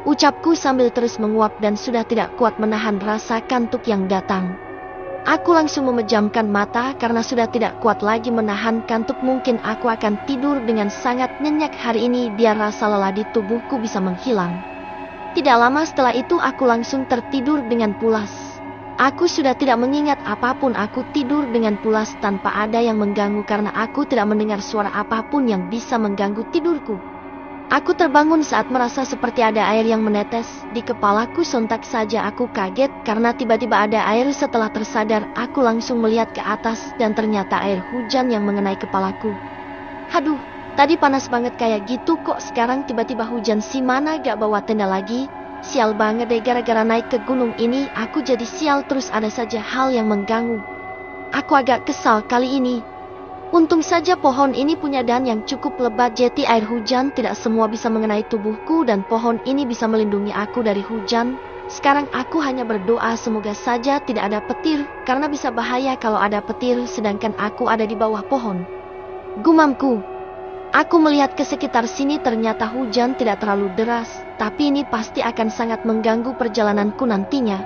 Ucapku sambil terus menguap dan sudah tidak kuat menahan rasa kantuk yang datang. Aku langsung memejamkan mata karena sudah tidak kuat lagi menahan kantuk. Mungkin aku akan tidur dengan sangat nyenyak hari ini biar rasa lelah di tubuhku bisa menghilang. Tidak lama setelah itu aku langsung tertidur dengan pulas. Aku sudah tidak mengingat apapun, aku tidur dengan pulas tanpa ada yang mengganggu karena aku tidak mendengar suara apapun yang bisa mengganggu tidurku. Aku terbangun saat merasa seperti ada air yang menetes di kepalaku. Sontak saja aku kaget karena tiba-tiba ada air. Setelah tersadar, aku langsung melihat ke atas dan ternyata air hujan yang mengenai kepalaku. Haduh, tadi panas banget kayak gitu kok sekarang tiba-tiba hujan, si mana gak bawa tenda lagi? Sial banget deh, gara-gara naik ke gunung ini aku jadi sial terus, ada saja hal yang mengganggu. Aku agak kesal kali ini. Untung saja pohon ini punya dahan yang cukup lebat, jadi air hujan tidak semua bisa mengenai tubuhku dan pohon ini bisa melindungi aku dari hujan. Sekarang aku hanya berdoa semoga saja tidak ada petir, karena bisa bahaya kalau ada petir sedangkan aku ada di bawah pohon. Gumamku. Aku melihat ke sekitar sini, ternyata hujan tidak terlalu deras, tapi ini pasti akan sangat mengganggu perjalananku nantinya.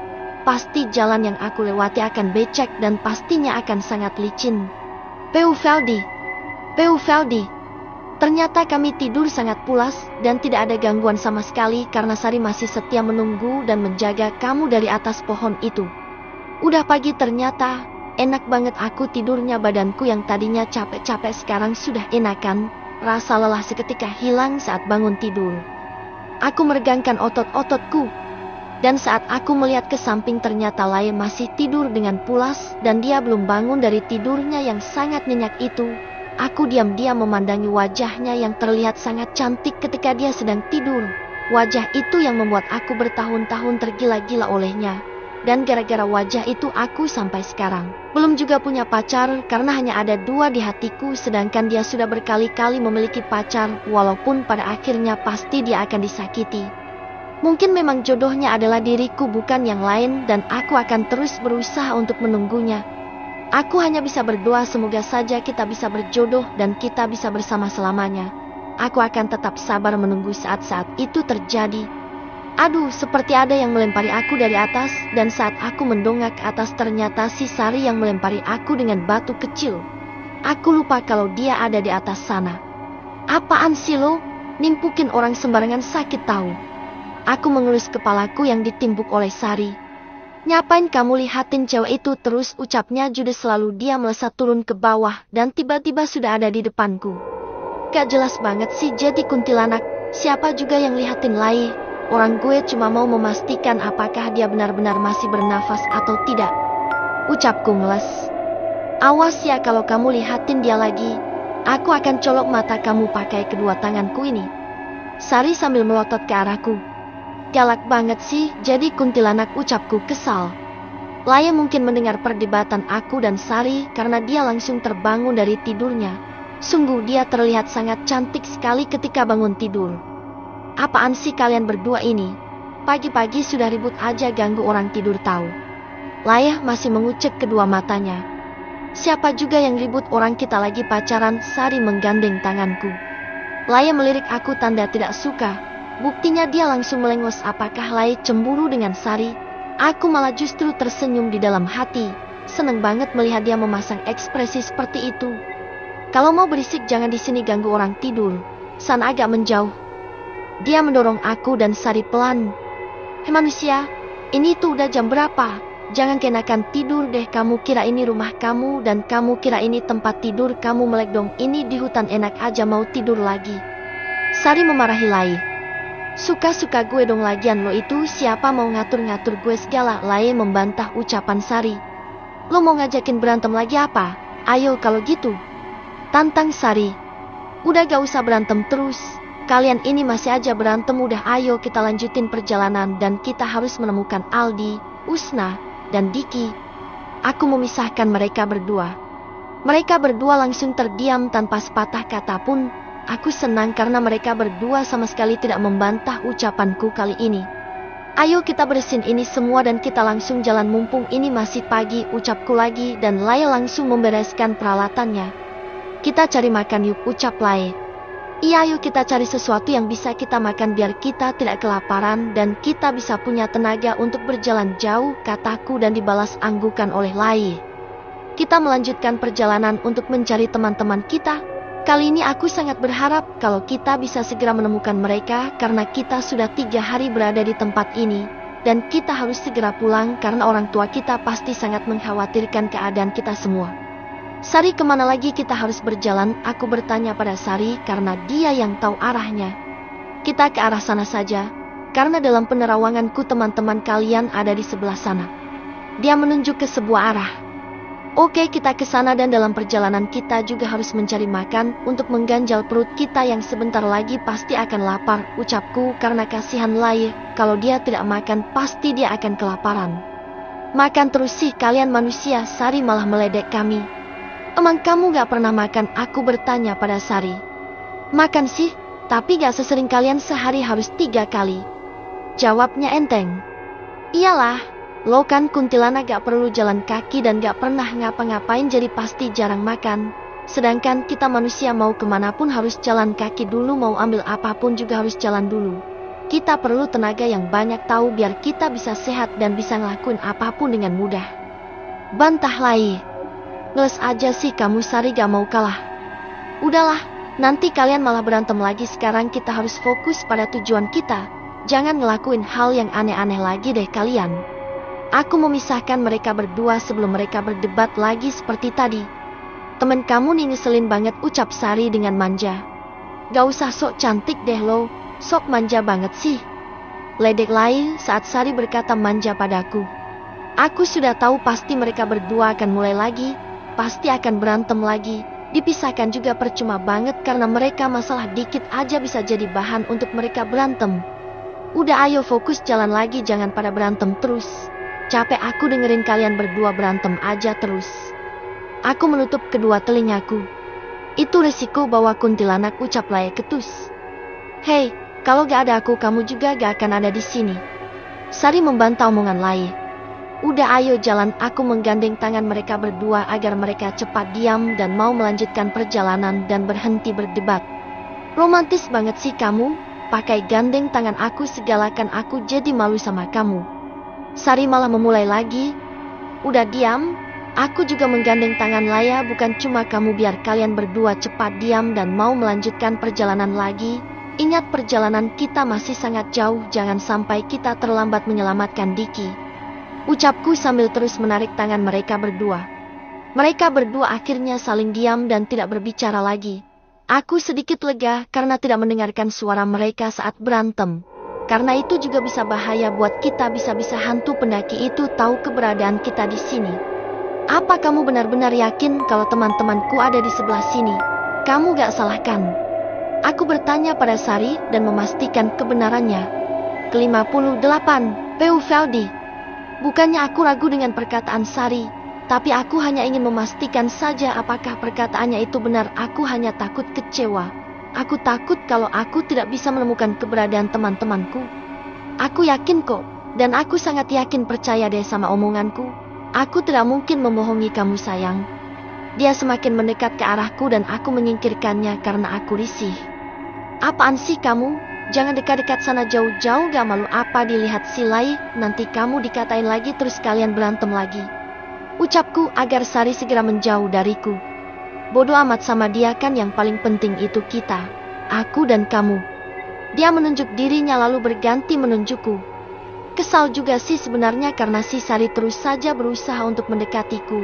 Pasti jalan yang aku lewati akan becek dan pastinya akan sangat licin. Peu Veldi. Ternyata kami tidur sangat pulas dan tidak ada gangguan sama sekali karena Sari masih setia menunggu dan menjaga kamu dari atas pohon itu. Udah pagi ternyata, enak banget aku tidurnya, badanku yang tadinya capek-capek sekarang sudah enakan. Rasa lelah seketika hilang saat bangun tidur. Aku meregangkan otot-ototku. Dan saat aku melihat ke samping ternyata Lai masih tidur dengan pulas dan dia belum bangun dari tidurnya yang sangat nyenyak itu. Aku diam-diam memandangi wajahnya yang terlihat sangat cantik ketika dia sedang tidur. Wajah itu yang membuat aku bertahun-tahun tergila-gila olehnya. Dan gara-gara wajah itu aku sampai sekarang belum juga punya pacar karena hanya ada 2 di hatiku, sedangkan dia sudah berkali-kali memiliki pacar, walaupun pada akhirnya pasti dia akan disakiti. Mungkin memang jodohnya adalah diriku bukan yang lain, dan aku akan terus berusaha untuk menunggunya. Aku hanya bisa berdoa semoga saja kita bisa berjodoh dan kita bisa bersama selamanya. Aku akan tetap sabar menunggu saat-saat itu terjadi. Aduh, seperti ada yang melempari aku dari atas, dan saat aku mendongak ke atas ternyata si Sari yang melempari aku dengan batu kecil. Aku lupa kalau dia ada di atas sana. Apaan sih lo? Nimpukin orang sembarangan sakit tahu. Aku mengelus kepalaku yang ditimbuk oleh Sari. Ngapain kamu lihatin cewek itu terus, ucapnya judes, selalu dia melesat turun ke bawah dan tiba-tiba sudah ada di depanku. Gak jelas banget sih jadi kuntilanak, siapa juga yang lihatin Lai? Orang gue cuma mau memastikan apakah dia benar-benar masih bernafas atau tidak. Ucapku ngeles. Awas ya kalau kamu lihatin dia lagi. Aku akan colok mata kamu pakai kedua tanganku ini. Sari sambil melotot ke arahku. Galak banget sih jadi kuntilanak, ucapku kesal. Laya mungkin mendengar perdebatan aku dan Sari karena dia langsung terbangun dari tidurnya. Sungguh dia terlihat sangat cantik sekali ketika bangun tidur. Apaan sih kalian berdua ini? Pagi-pagi sudah ribut aja ganggu orang tidur tahu. Laya masih mengucek kedua matanya. Siapa juga yang ribut, orang kita lagi pacaran. Sari menggandeng tanganku. Laya melirik aku tanda tidak suka. Buktinya dia langsung melengos. Apakah Laya cemburu dengan Sari? Aku malah justru tersenyum di dalam hati. Seneng banget melihat dia memasang ekspresi seperti itu. Kalau mau berisik jangan di sini ganggu orang tidur. Sana agak menjauh. Dia mendorong aku dan Sari pelan. Hei manusia, ini tuh udah jam berapa? Jangan kenakan tidur deh, kamu kira ini rumah kamu dan kamu kira ini tempat tidur kamu, melek dong, ini di hutan enak aja mau tidur lagi. Sari memarahi Lai. Suka-suka gue dong, lagian lo itu siapa mau ngatur-ngatur gue segala. Lai membantah ucapan Sari. Lo mau ngajakin berantem lagi apa? Ayo kalau gitu. Tantang Sari. Udah gak usah berantem terus. Kalian ini masih aja berantem, udah ayo kita lanjutin perjalanan dan kita harus menemukan Aldi, Usna, dan Diki. Aku memisahkan mereka berdua. Mereka berdua langsung terdiam tanpa sepatah kata pun. Aku senang karena mereka berdua sama sekali tidak membantah ucapanku kali ini. Ayo kita bersihin ini semua dan kita langsung jalan mumpung ini masih pagi, ucapku lagi, dan Lai langsung membereskan peralatannya. Kita cari makan yuk, ucap Lai. Iya, ayo kita cari sesuatu yang bisa kita makan biar kita tidak kelaparan dan kita bisa punya tenaga untuk berjalan jauh, kataku, dan dibalas anggukan oleh Lai. Kita melanjutkan perjalanan untuk mencari teman-teman kita. Kali ini aku sangat berharap kalau kita bisa segera menemukan mereka karena kita sudah 3 hari berada di tempat ini dan kita harus segera pulang karena orang tua kita pasti sangat mengkhawatirkan keadaan kita semua. Sari, kemana lagi kita harus berjalan? Aku bertanya pada Sari karena dia yang tahu arahnya. Kita ke arah sana saja, karena dalam penerawanganku teman-teman kalian ada di sebelah sana. Dia menunjuk ke sebuah arah. Oke, kita ke sana dan dalam perjalanan kita juga harus mencari makan untuk mengganjal perut kita yang sebentar lagi pasti akan lapar, ucapku karena kasihan Lai. Kalau dia tidak makan pasti dia akan kelaparan. Makan terus sih kalian manusia, Sari malah meledek kami. Emang kamu gak pernah makan? Aku bertanya pada Sari. Makan sih, tapi gak sesering kalian, sehari harus 3 kali. Jawabnya enteng. Iyalah, lo kan kuntilanak gak perlu jalan kaki dan gak pernah ngapa-ngapain jadi pasti jarang makan. Sedangkan kita manusia mau kemanapun harus jalan kaki dulu, mau ambil apapun juga harus jalan dulu. Kita perlu tenaga yang banyak tahu biar kita bisa sehat dan bisa ngelakuin apapun dengan mudah. Bantah Lai. Ngeles aja sih kamu, Sari gak mau kalah. Udahlah, nanti kalian malah berantem lagi. Sekarang kita harus fokus pada tujuan kita. Jangan ngelakuin hal yang aneh-aneh lagi deh kalian. Aku memisahkan mereka berdua sebelum mereka berdebat lagi seperti tadi. Temen kamu nih ngeselin banget, ucap Sari dengan manja. Gak usah sok cantik deh lo, sok manja banget sih. Ledek Lai saat Sari berkata manja padaku. Aku sudah tahu pasti mereka berdua akan mulai lagi. Pasti akan berantem lagi. Dipisahkan juga percuma banget karena mereka masalah dikit aja bisa jadi bahan untuk mereka berantem. Udah ayo fokus jalan lagi, jangan pada berantem terus. Capek aku dengerin kalian berdua berantem aja terus. Aku menutup kedua telingaku. Itu resiko bawa kuntilanak, ucap Laye ketus. Hei, kalau gak ada aku kamu juga gak akan ada di sini. Sari membantah omongan Laye. Udah ayo jalan, aku menggandeng tangan mereka berdua agar mereka cepat diam dan mau melanjutkan perjalanan dan berhenti berdebat. Romantis banget sih kamu, pakai gandeng tangan aku segala, kan aku jadi malu sama kamu. Sari malah memulai lagi. Udah diam, aku juga menggandeng tangan Laye, bukan cuma kamu, biar kalian berdua cepat diam dan mau melanjutkan perjalanan lagi. Ingat perjalanan kita masih sangat jauh, jangan sampai kita terlambat menyelamatkan Diki. Ucapku sambil terus menarik tangan mereka berdua. Mereka berdua akhirnya saling diam dan tidak berbicara lagi. Aku sedikit lega karena tidak mendengarkan suara mereka saat berantem. Karena itu juga bisa bahaya buat kita, bisa-bisa hantu pendaki itu tahu keberadaan kita di sini. Apa kamu benar-benar yakin kalau teman-temanku ada di sebelah sini? Kamu gak salah kan? Aku bertanya pada Sari dan memastikan kebenarannya. Ke-58, Peu Veldi. Bukannya aku ragu dengan perkataan Sari, tapi aku hanya ingin memastikan saja apakah perkataannya itu benar. Aku hanya takut kecewa. Aku takut kalau aku tidak bisa menemukan keberadaan teman-temanku. Aku yakin kok, dan aku sangat yakin, percaya deh sama omonganku. Aku tidak mungkin membohongi kamu sayang. Dia semakin mendekat ke arahku dan aku menyingkirkannya karena aku risih. Apaan sih kamu? Jangan dekat-dekat sana jauh-jauh, gak malu apa dilihat si Laye, nanti kamu dikatain lagi terus kalian berantem lagi. Ucapku agar Sari segera menjauh dariku. Bodoh amat sama dia, kan yang paling penting itu kita, aku dan kamu. Dia menunjuk dirinya lalu berganti menunjukku. Kesal juga sih sebenarnya karena si Sari terus saja berusaha untuk mendekatiku.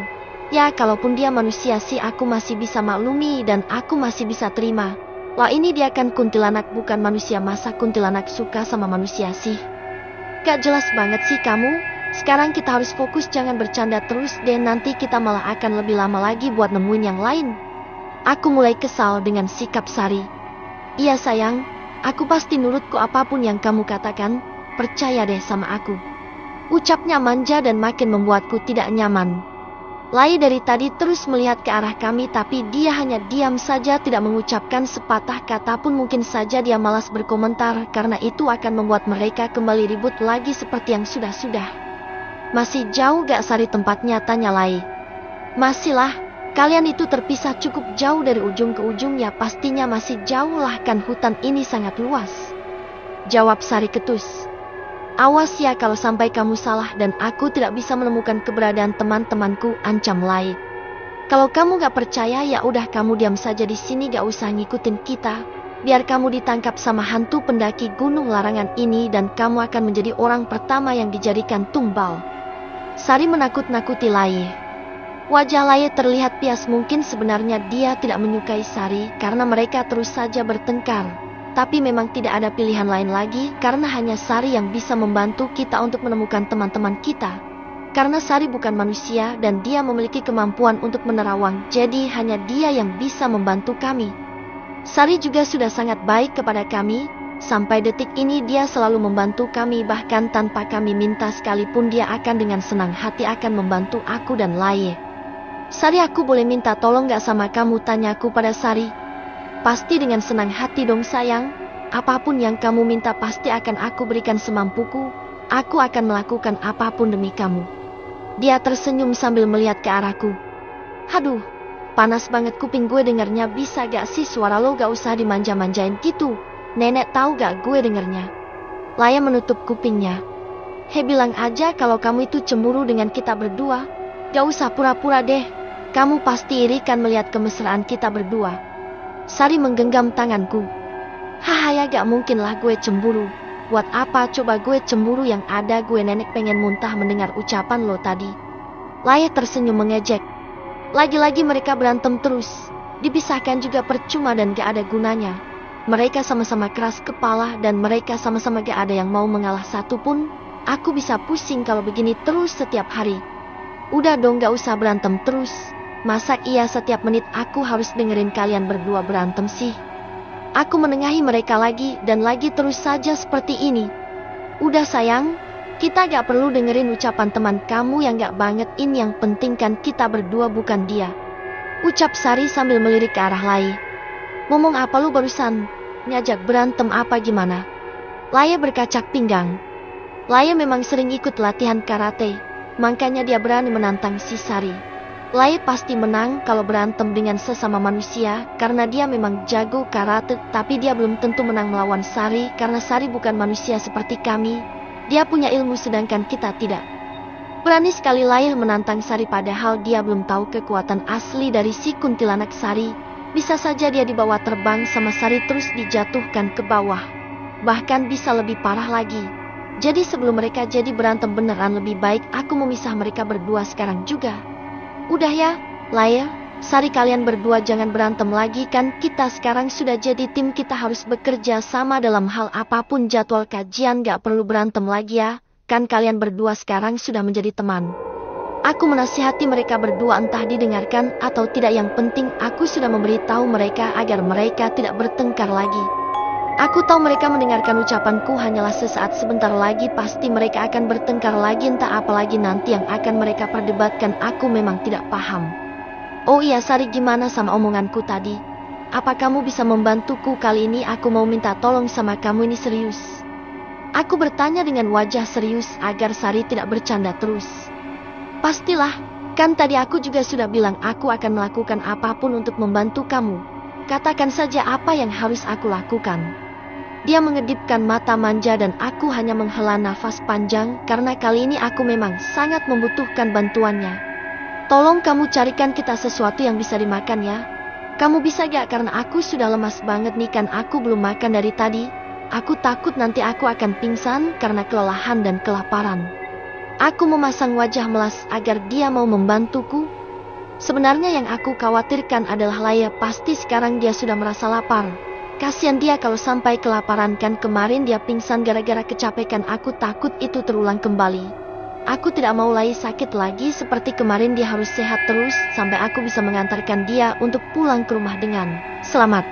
Ya kalaupun dia manusia sih aku masih bisa maklumi dan aku masih bisa terima. Wah ini dia kan kuntilanak bukan manusia, masa kuntilanak suka sama manusia sih? Gak jelas banget sih kamu. Sekarang kita harus fokus, jangan bercanda terus deh, nanti kita malah akan lebih lama lagi buat nemuin yang lain. Aku mulai kesal dengan sikap Sari. Iya sayang, aku pasti nurut kok apapun yang kamu katakan, percaya deh sama aku. Ucapnya manja dan makin membuatku tidak nyaman. Laye dari tadi terus melihat ke arah kami, tapi dia hanya diam saja, tidak mengucapkan sepatah kata pun. Mungkin saja dia malas berkomentar karena itu akan membuat mereka kembali ribut lagi seperti yang sudah-sudah. Masih jauh gak Sari tempatnya, tanya Laye. Masih lah, kalian itu terpisah cukup jauh dari ujung ke ujung, ya pastinya masih jauh lah, kan hutan ini sangat luas. Jawab Sari ketus. Awas ya kalau sampai kamu salah dan aku tidak bisa menemukan keberadaan teman-temanku, ancam Laye. Kalau kamu gak percaya ya udah kamu diam saja di sini, gak usah ngikutin kita. Biar kamu ditangkap sama hantu pendaki gunung larangan ini dan kamu akan menjadi orang pertama yang dijadikan tumbal. Sari menakut-nakuti Laye. Wajah Laye terlihat pias, mungkin sebenarnya dia tidak menyukai Sari karena mereka terus saja bertengkar. Tapi memang tidak ada pilihan lain lagi karena hanya Sari yang bisa membantu kita untuk menemukan teman-teman kita. Karena Sari bukan manusia dan dia memiliki kemampuan untuk menerawang, jadi hanya dia yang bisa membantu kami. Sari juga sudah sangat baik kepada kami, sampai detik ini dia selalu membantu kami, bahkan tanpa kami minta sekalipun dia akan dengan senang hati akan membantu aku dan Laye. Sari, aku boleh minta tolong gak sama kamu, tanyaku pada Sari. Pasti dengan senang hati dong sayang, apapun yang kamu minta pasti akan aku berikan semampuku, aku akan melakukan apapun demi kamu. Dia tersenyum sambil melihat ke arahku. Haduh, panas banget kuping gue dengarnya, bisa gak sih suara lo gak usah dimanja-manjain gitu, nenek tahu gak gue dengarnya. Laye menutup kupingnya. Hei, bilang aja kalau kamu itu cemburu dengan kita berdua, gak usah pura-pura deh, kamu pasti iri kan melihat kemesraan kita berdua. Sari menggenggam tanganku. Haha, ya gak mungkin lah gue cemburu. Buat apa coba gue cemburu, yang ada gue nenek pengen muntah mendengar ucapan lo tadi. Laye tersenyum mengejek. Lagi-lagi mereka berantem terus. Dipisahkan juga percuma dan gak ada gunanya. Mereka sama-sama keras kepala dan mereka sama-sama gak ada yang mau mengalah satupun. Aku bisa pusing kalau begini terus setiap hari. Udah dong gak usah berantem terus. Masa iya setiap menit aku harus dengerin kalian berdua berantem sih? Aku menengahi mereka lagi dan lagi terus saja seperti ini. Udah sayang, kita gak perlu dengerin ucapan teman kamu yang gak banget, ini yang penting kan kita berdua bukan dia. Ucap Sari sambil melirik ke arah Lai. Ngomong apa lu barusan? Ngajak berantem apa gimana? Lai berkacak pinggang. Lai memang sering ikut latihan karate, makanya dia berani menantang si Sari. Lai pasti menang kalau berantem dengan sesama manusia karena dia memang jago karate, tapi dia belum tentu menang melawan Sari karena Sari bukan manusia seperti kami. Dia punya ilmu sedangkan kita tidak. Berani sekali Lai menantang Sari padahal dia belum tahu kekuatan asli dari si kuntilanak Sari. Bisa saja dia dibawa terbang sama Sari terus dijatuhkan ke bawah. Bahkan bisa lebih parah lagi. Jadi sebelum mereka jadi berantem beneran lebih baik aku memisah mereka berdua sekarang juga. Udah ya, Lai, Sari kalian berdua jangan berantem lagi kan kita sekarang sudah jadi tim, kita harus bekerja sama dalam hal apapun, jadwal kajian gak perlu berantem lagi ya, kan kalian berdua sekarang sudah menjadi teman. Aku menasihati mereka berdua entah didengarkan atau tidak, yang penting aku sudah memberitahu mereka agar mereka tidak bertengkar lagi. Aku tahu mereka mendengarkan ucapanku hanyalah sesaat, sebentar lagi pasti mereka akan bertengkar lagi, entah apalagi nanti yang akan mereka perdebatkan. Aku memang tidak paham. Oh iya Sari, gimana sama omonganku tadi? Apa kamu bisa membantuku kali ini? Aku mau minta tolong sama kamu, ini serius. Aku bertanya dengan wajah serius agar Sari tidak bercanda terus. Pastilah, kan tadi aku juga sudah bilang aku akan melakukan apapun untuk membantu kamu. Katakan saja apa yang harus aku lakukan. Dia mengedipkan mata manja dan aku hanya menghela nafas panjang karena kali ini aku memang sangat membutuhkan bantuannya. Tolong kamu carikan kita sesuatu yang bisa dimakan ya. Kamu bisa gak? Karena aku sudah lemas banget nih, kan aku belum makan dari tadi. Aku takut nanti aku akan pingsan karena kelelahan dan kelaparan. Aku memasang wajah melas agar dia mau membantuku. Sebenarnya yang aku khawatirkan adalah Lai, pasti sekarang dia sudah merasa lapar. Kasihan dia kalau sampai kelaparan, kan kemarin dia pingsan gara-gara kecapekan. Aku takut itu terulang kembali. Aku tidak mau Lai sakit lagi seperti kemarin. Dia harus sehat terus sampai aku bisa mengantarkan dia untuk pulang ke rumah dengan selamat.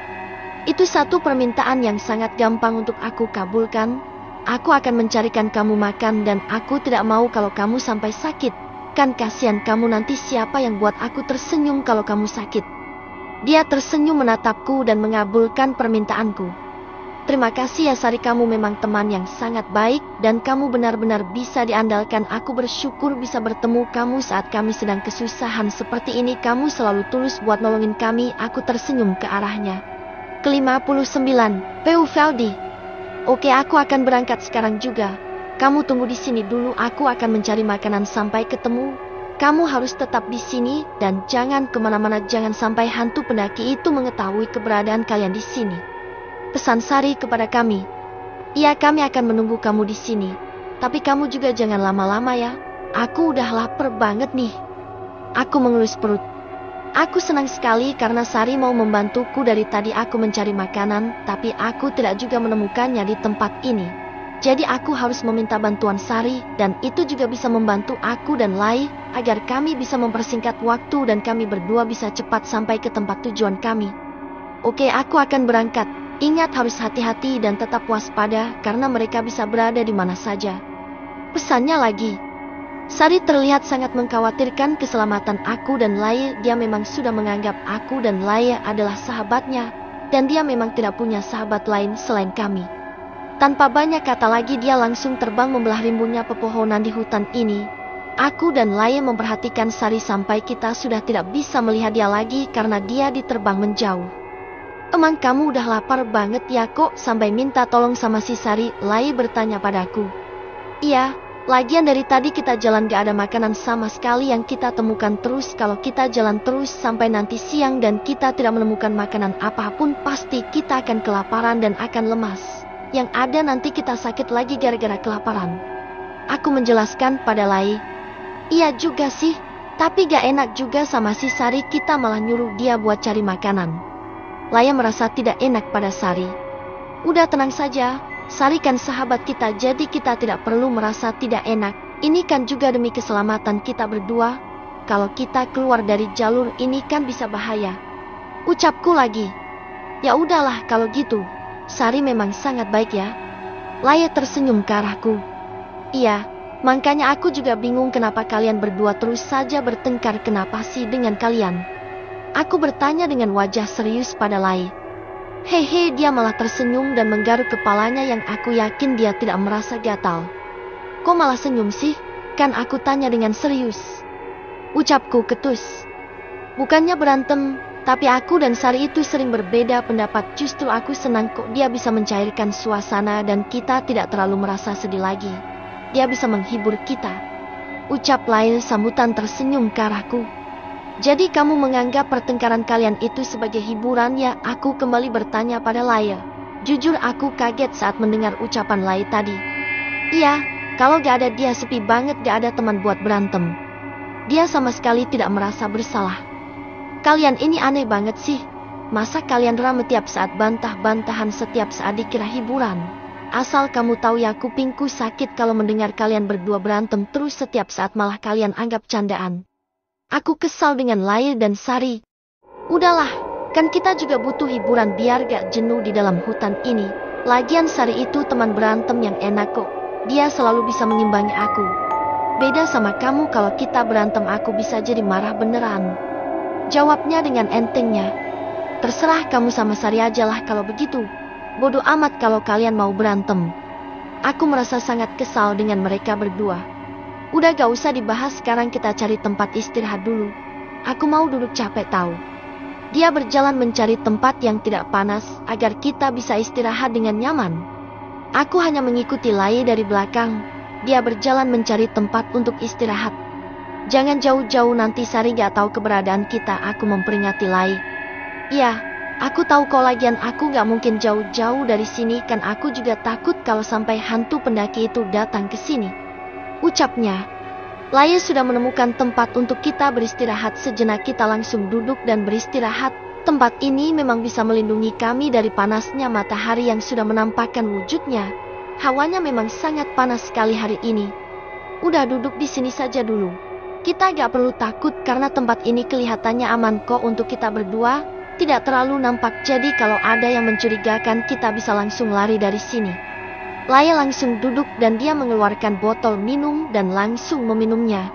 Itu satu permintaan yang sangat gampang untuk aku kabulkan. Aku akan mencarikan kamu makan dan aku tidak mau kalau kamu sampai sakit. Kan kasihan kamu nanti, siapa yang buat aku tersenyum kalau kamu sakit. Dia tersenyum menatapku dan mengabulkan permintaanku. Terima kasih ya Sari, kamu memang teman yang sangat baik dan kamu benar-benar bisa diandalkan. Aku bersyukur bisa bertemu kamu saat kami sedang kesusahan seperti ini. Kamu selalu tulus buat nolongin kami. Aku tersenyum ke arahnya. Ke-59, Peu Valdi. Oke, aku akan berangkat sekarang juga. Kamu tunggu di sini dulu, aku akan mencari makanan sampai ketemu. Kamu harus tetap di sini dan jangan kemana-mana, jangan sampai hantu pendaki itu mengetahui keberadaan kalian di sini. Pesan Sari kepada kami. Iya, kami akan menunggu kamu di sini. Tapi kamu juga jangan lama-lama ya. Aku udah lapar banget nih. Aku mengelus perut. Aku senang sekali karena Sari mau membantuku. Dari tadi aku mencari makanan, tapi aku tidak juga menemukannya di tempat ini. Jadi aku harus meminta bantuan Sari, dan itu juga bisa membantu aku dan Lai, agar kami bisa mempersingkat waktu dan kami berdua bisa cepat sampai ke tempat tujuan kami. Oke, aku akan berangkat. Ingat harus hati-hati dan tetap waspada karena mereka bisa berada di mana saja. Pesannya lagi. Sari terlihat sangat mengkhawatirkan keselamatan aku dan Lai. Dia memang sudah menganggap aku dan Lai adalah sahabatnya, dan dia memang tidak punya sahabat lain selain kami. Tanpa banyak kata lagi dia langsung terbang membelah rimbunnya pepohonan di hutan ini. Aku dan Lai memperhatikan Sari sampai kita sudah tidak bisa melihat dia lagi karena dia diterbang menjauh. Emang kamu udah lapar banget ya kok sampai minta tolong sama si Sari? Lai bertanya padaku. Iya, lagian dari tadi kita jalan gak ada makanan sama sekali yang kita temukan. Terus kalau kita jalan terus sampai nanti siang dan kita tidak menemukan makanan apapun, pasti kita akan kelaparan dan akan lemas. Yang ada nanti kita sakit lagi gara-gara kelaparan. Aku menjelaskan pada Lai. Iya juga sih, tapi gak enak juga sama si Sari, kita malah nyuruh dia buat cari makanan. Lai merasa tidak enak pada Sari. Udah tenang saja, Sari kan sahabat kita, jadi kita tidak perlu merasa tidak enak. Ini kan juga demi keselamatan kita berdua. kalau kita keluar dari jalur ini kan bisa bahaya. Ucapku lagi. Ya udahlah kalau gitu. Sari memang sangat baik ya. Laya tersenyum ke arahku. Iya, makanya aku juga bingung kenapa kalian berdua terus saja bertengkar, kenapa sih dengan kalian? Aku bertanya dengan wajah serius pada Laya. Hehe, dia malah tersenyum dan menggaruk kepalanya yang aku yakin dia tidak merasa gatal. Kok malah senyum sih? Kan aku tanya dengan serius. Ucapku ketus. Bukannya berantem, tapi aku dan Sari itu sering berbeda pendapat. Justru aku senang kok dia bisa mencairkan suasana dan kita tidak terlalu merasa sedih lagi. Dia bisa menghibur kita. Ucap Lail sambutan tersenyum ke arahku. Jadi kamu menganggap pertengkaran kalian itu sebagai hiburan ya? Aku kembali bertanya pada Lail. Jujur aku kaget saat mendengar ucapan Lail tadi. Iya, kalau gak ada dia sepi banget, gak ada teman buat berantem. Dia sama sekali tidak merasa bersalah. Kalian ini aneh banget sih. Masa kalian rame tiap saat, bantah-bantahan setiap saat dikira hiburan? Asal kamu tahu ya, kupingku sakit kalau mendengar kalian berdua berantem terus setiap saat, malah kalian anggap candaan. Aku kesal dengan Lail dan Sari. Udahlah, kan kita juga butuh hiburan biar gak jenuh di dalam hutan ini. Lagian Sari itu teman berantem yang enak kok. Dia selalu bisa mengimbangi aku. Beda sama kamu, kalau kita berantem aku bisa jadi marah beneran. Jawabnya dengan entengnya. Terserah kamu sama Sari aja lah kalau begitu. Bodoh amat kalau kalian mau berantem. Aku merasa sangat kesal dengan mereka berdua. Udah gak usah dibahas, sekarang kita cari tempat istirahat dulu. Aku mau duduk, capek tahu. Dia berjalan mencari tempat yang tidak panas agar kita bisa istirahat dengan nyaman. Aku hanya mengikuti Lai dari belakang. Dia berjalan mencari tempat untuk istirahat. Jangan jauh-jauh, nanti Sari gak tahu keberadaan kita, aku memperingati Lai. Iya, aku tahu kok, lagian aku gak mungkin jauh-jauh dari sini, kan aku juga takut kalau sampai hantu pendaki itu datang ke sini. Ucapnya. Lai sudah menemukan tempat untuk kita beristirahat sejenak. Kita langsung duduk dan beristirahat. Tempat ini memang bisa melindungi kami dari panasnya matahari yang sudah menampakkan wujudnya. Hawanya memang sangat panas sekali hari ini. Udah duduk di sini saja dulu. Kita gak perlu takut karena tempat ini kelihatannya aman kok untuk kita berdua. Tidak terlalu nampak, jadi kalau ada yang mencurigakan kita bisa langsung lari dari sini. Laya langsung duduk dan dia mengeluarkan botol minum dan langsung meminumnya.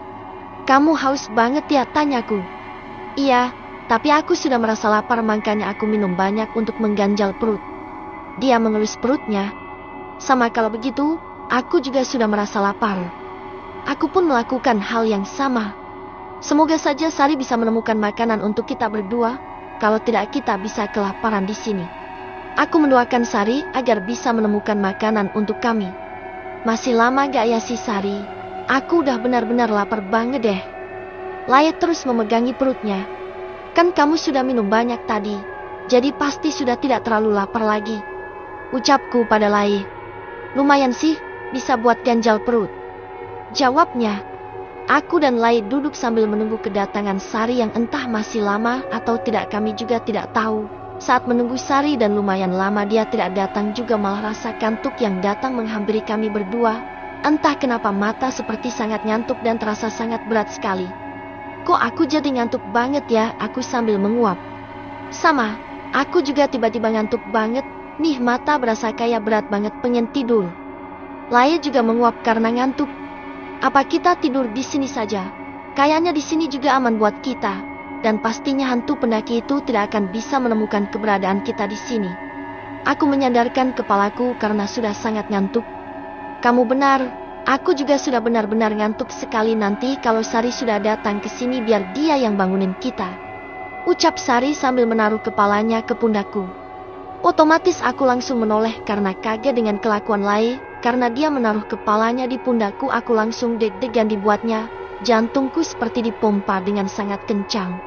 Kamu haus banget ya? Tanyaku. Iya, tapi aku sudah merasa lapar, makanya aku minum banyak untuk mengganjal perut. Dia mengelus perutnya. Sama, kalau begitu, aku juga sudah merasa lapar. Aku pun melakukan hal yang sama. Semoga saja Sari bisa menemukan makanan untuk kita berdua. Kalau tidak, kita bisa kelaparan di sini. Aku mendoakan Sari agar bisa menemukan makanan untuk kami. Masih lama gak ya si Sari? Aku udah benar-benar lapar banget deh. Laya terus memegangi perutnya. Kan kamu sudah minum banyak tadi, jadi pasti sudah tidak terlalu lapar lagi. Ucapku pada Laya. Lumayan sih, bisa buat ganjal perut. Jawabnya. Aku dan Lai duduk sambil menunggu kedatangan Sari yang entah masih lama atau tidak, kami juga tidak tahu. Saat menunggu Sari dan lumayan lama dia tidak datang juga, malah rasa kantuk yang datang menghampiri kami berdua. Entah kenapa mata seperti sangat ngantuk dan terasa sangat berat sekali. Kok aku jadi ngantuk banget ya? Aku sambil menguap. Sama, aku juga tiba-tiba ngantuk banget. Nih, mata berasa kayak berat banget, pengen tidur. Lai juga menguap karena ngantuk. Apa kita tidur di sini saja? Kayaknya di sini juga aman buat kita. Dan pastinya hantu pendaki itu tidak akan bisa menemukan keberadaan kita di sini. Aku menyandarkan kepalaku karena sudah sangat ngantuk. Kamu benar, aku juga sudah benar-benar ngantuk sekali. Nanti kalau Sari sudah datang ke sini, biar dia yang bangunin kita. Ucap Sari sambil menaruh kepalanya ke pundakku. Otomatis aku langsung menoleh karena kaget dengan kelakuan Lai. Karena dia menaruh kepalanya di pundakku, aku langsung deg-degan dibuatnya. Jantungku seperti dipompa dengan sangat kencang.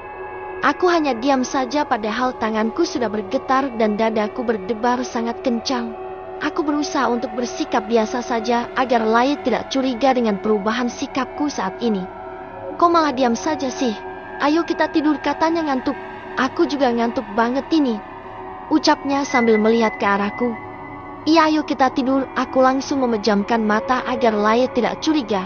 Aku hanya diam saja padahal tanganku sudah bergetar dan dadaku berdebar sangat kencang. Aku berusaha untuk bersikap biasa saja agar Lai tidak curiga dengan perubahan sikapku saat ini. Kok malah diam saja sih? Ayo kita tidur, katanya ngantuk. Aku juga ngantuk banget ini. Ucapnya sambil melihat ke arahku. Iya, ayo kita tidur. Aku langsung memejamkan mata agar Lai tidak curiga.